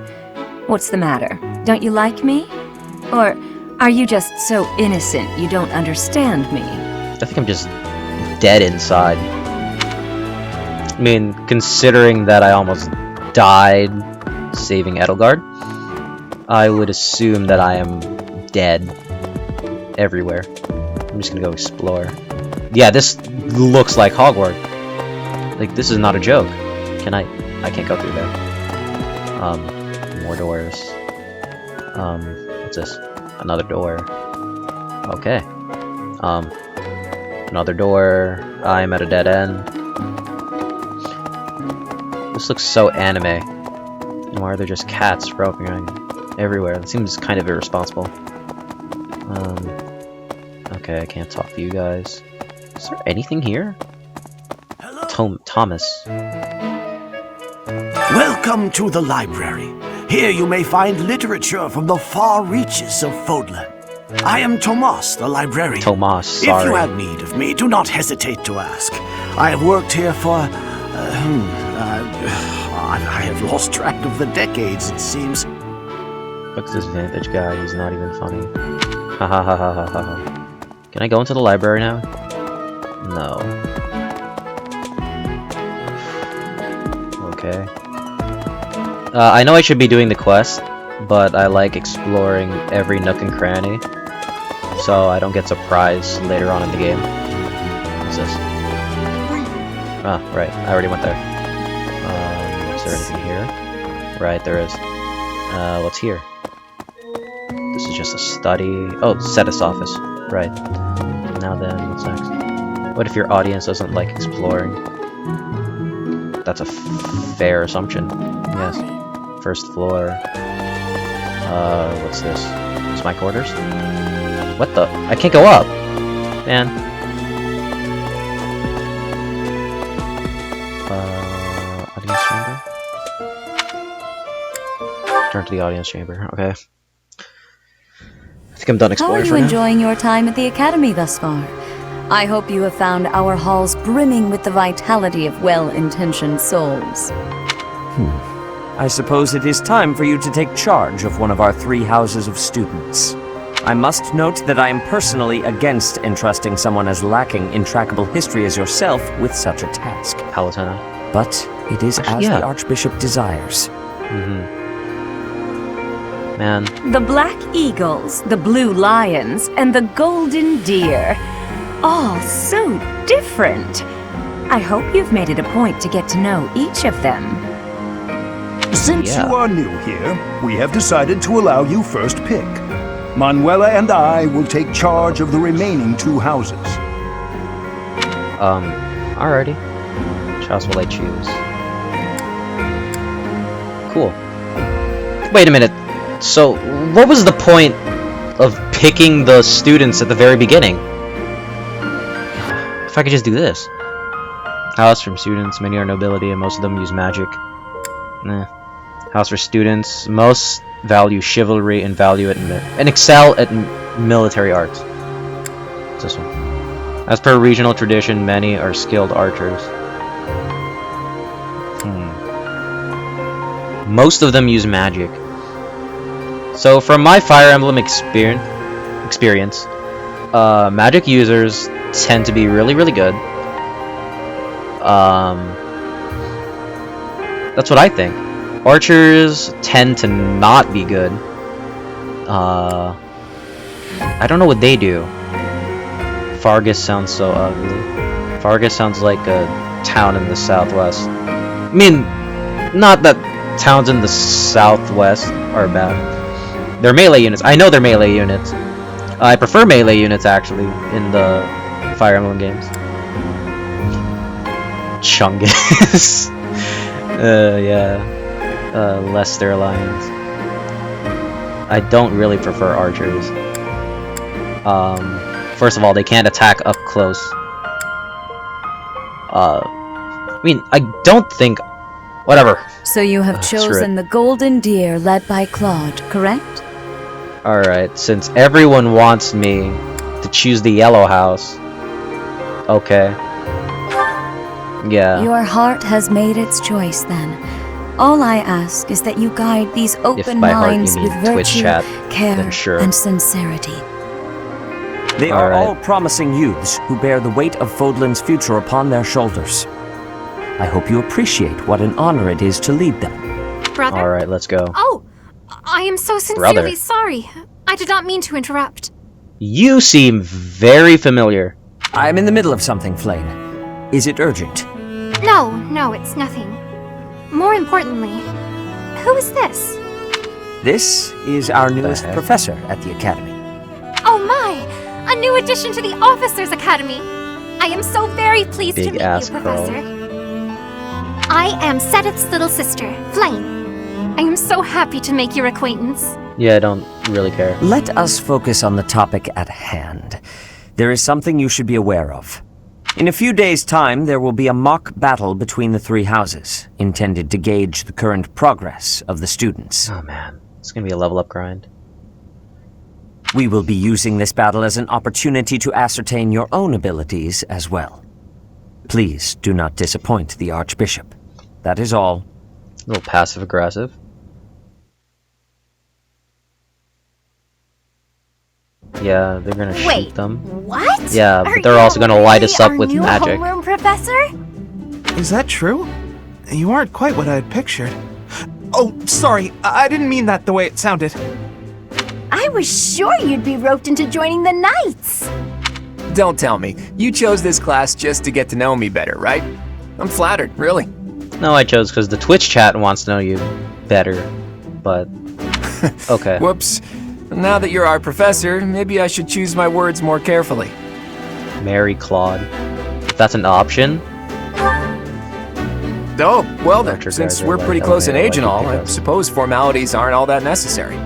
What's the matter? Don't you like me? Or are you just so innocent you don't understand me? I think I'm just dead inside. I mean, considering that I almost died saving Edelgard, I would assume that I am dead everywhere. I'm just gonna go explore. Yeah, this looks like Hogwarts. Like, this is not a joke. Can I can't go through there. More doors. What's this? Another door. Okay. Another door. I'm at a dead end. This looks so anime. And why are there just cats roping around everywhere? That seems kind of irresponsible. Okay, I can't talk to you guys. Is there anything here? Thomas. Welcome to the library. Here you may find literature from the far reaches of Fodlan. I am Tomas, the librarian. Tomas, sorry. If you have need of me, do not hesitate to ask. I have worked here for... I have lost track of the decades, it seems. Look at this Vantage guy, he's not even funny. Ha ha ha ha ha ha. Can I go into the library now? No. Okay. I know I should be doing the quest, but I like exploring every nook and cranny, so I don't get surprised later on in the game. What's this? Ah, right. I already went there. Is there anything here? Right, there is. What's here? This is just a study. Oh, Setis office. Right. Now then, what's next? What if your audience doesn't like exploring? That's a fair assumption. Yes. First floor. What's this? It's my quarters? What the? I can't go up! Man. Audience chamber? Turn to the audience chamber, okay. I think I'm done How are exploring you for now. enjoying your time at the Academy thus far? I hope you have found our halls brimming with the vitality of well-intentioned souls. I suppose it is time for you to take charge of one of our 3 houses of students. I must note that I am personally against entrusting someone as lacking in trackable history as yourself with such a task. Palatine. But it is as yeah. the Archbishop desires. Man. The Black Eagles, the Blue Lions, and the Golden Deer. All so different. I hope you've made it a point to get to know each of them. Since you are new here, we have decided to allow you first pick. Manuela and I will take charge of the remaining 2 houses. Alrighty. Which house will I choose? Cool. Wait a minute. So, what was the point of picking the students at the very beginning? If I could just do this. House from students, many are nobility, and most of them use magic. Nah. House for students, most value chivalry and excel at military arts. What's this one? As per regional tradition, many are skilled archers. Most of them use magic. So from my Fire Emblem experience, magic users tend to be really, really good. That's what I think. Archers tend to not be good. I don't know what they do. Fargus sounds so ugly. Fargus sounds like a town in the southwest. I mean, not that towns in the southwest are bad. They're melee units. I know they're melee units. I prefer melee units actually in the Fire Emblem games. Chungus. Yeah. Lester Alliance. I don't really prefer archers. First of all, they can't attack up close. I mean, I don't think... Whatever. So you have chosen the Golden Deer led by Claude, correct? Alright, since everyone wants me to choose the yellow house... Okay. Yeah. Your heart has made its choice then. All I ask is that you guide these open minds with virtue, care, and sincerity. They are all promising youths who bear the weight of Fodlan's future upon their shoulders. I hope you appreciate what an honor it is to lead them. Brother? Alright, let's go. Oh! I am so sincerely sorry. I did not mean to interrupt. You seem very familiar. I'm in the middle of something, Flame. Is it urgent? No, it's nothing. More importantly, who is this? This is our newest professor at the Academy. Oh my! A new addition to the Officers' Academy! I am so very pleased to meet you, Professor. I am Sedith's little sister, Flame. I am so happy to make your acquaintance. Yeah, I don't really care. Let us focus on the topic at hand. There is something you should be aware of. In a few days' time, there will be a mock battle between the three houses, intended to gauge the current progress of the students. Oh man, it's gonna be a level up grind. We will be using this battle as an opportunity to ascertain your own abilities as well. Please do not disappoint the Archbishop. That is all. A little passive-aggressive. Yeah, they're gonna shoot them. What? Yeah, but they're also gonna light us up with magic. Homeroom professor? Is that true? You aren't quite what I had pictured. Oh, sorry. I didn't mean that the way it sounded. I was sure you'd be roped into joining the Knights. Don't tell me. You chose this class just to get to know me better, right? I'm flattered, really. No, I chose because the Twitch chat wants to know you better, but... Okay. Whoops. Now that you're our professor, maybe I should choose my words more carefully. Marry Claude. If that's an option. Oh, well then, since we're pretty close in age and all, I suppose formalities aren't all that necessary.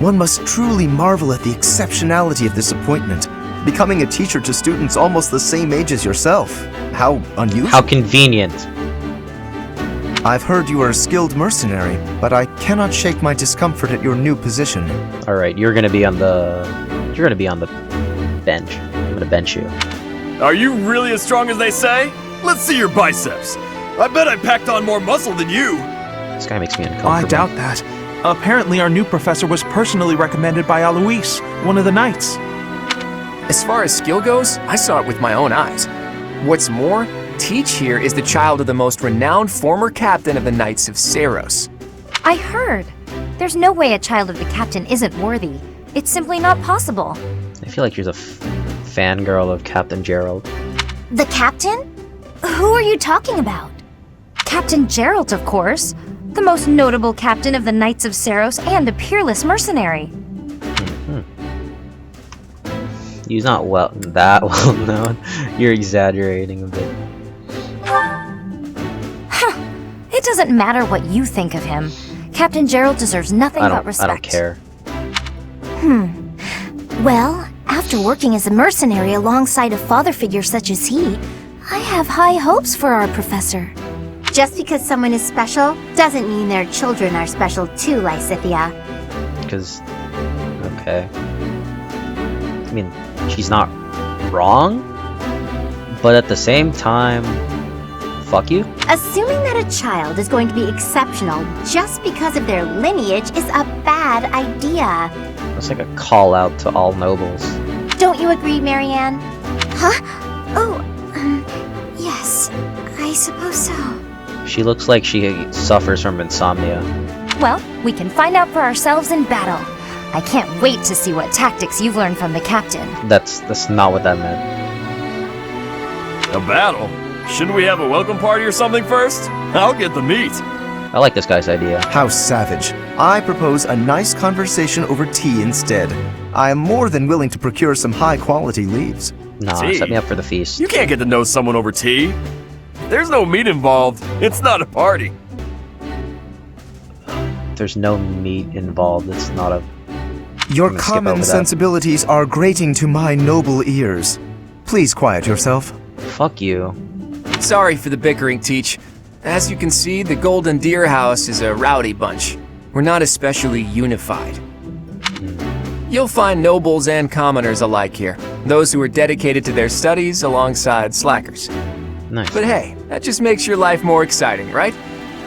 One must truly marvel at the exceptionality of this appointment, becoming a teacher to students almost the same age as yourself. How unusual. How convenient. I've heard you are a skilled mercenary, but I cannot shake my discomfort at your new position. Alright, you're gonna be on the... You're gonna be on the bench. I'm gonna bench you. Are you really as strong as they say? Let's see your biceps. I bet I packed on more muscle than you. This guy makes me uncomfortable. I doubt that. Apparently our new professor was personally recommended by Alois, one of the Knights. As far as skill goes, I saw it with my own eyes. What's more, Teach here is the child of the most renowned former captain of the Knights of Seros. I heard. There's no way a child of the captain isn't worthy. It's simply not possible. I feel like you're the fangirl of Captain Gerald. The captain? Who are you talking about? Captain Gerald, of course. The most notable captain of the Knights of Seros and a peerless mercenary. He's not that well known. You're exaggerating a bit. It doesn't matter what you think of him. Captain Gerald deserves nothing but respect. I don't care. Well, after working as a mercenary alongside a father figure such as he, I have high hopes for our professor. Just because someone is special doesn't mean their children are special too, Lysithia. Because... Okay. I mean, she's not wrong, but at the same time, fuck you? Assuming that a child is going to be exceptional just because of their lineage is a bad idea. That's like a call out to all nobles. Don't you agree, Marianne? Huh? Oh, yes, I suppose so. She looks like she suffers from insomnia. Well, we can find out for ourselves in battle. I can't wait to see what tactics you've learned from the captain. That's not what that meant. A battle? Shouldn't we have a welcome party or something first? I'll get the meat. I like this guy's idea. How savage. I propose a nice conversation over tea instead. I am more than willing to procure some high-quality leaves. Nah, Tea? set me up for the feast. You can't get to know someone over tea. There's no meat involved. It's not a party. There's no meat involved. It's not a... Your common sensibilities are grating to my noble ears. Please quiet yourself. Fuck you. Sorry for the bickering, Teach. As you can see, the Golden Deer House is a rowdy bunch. We're not especially unified. You'll find nobles and commoners alike here. Those who are dedicated to their studies alongside slackers. Nice. But hey, that just makes your life more exciting, right?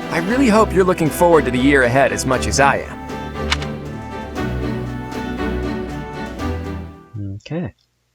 I really hope you're looking forward to the year ahead as much as I am. Okay.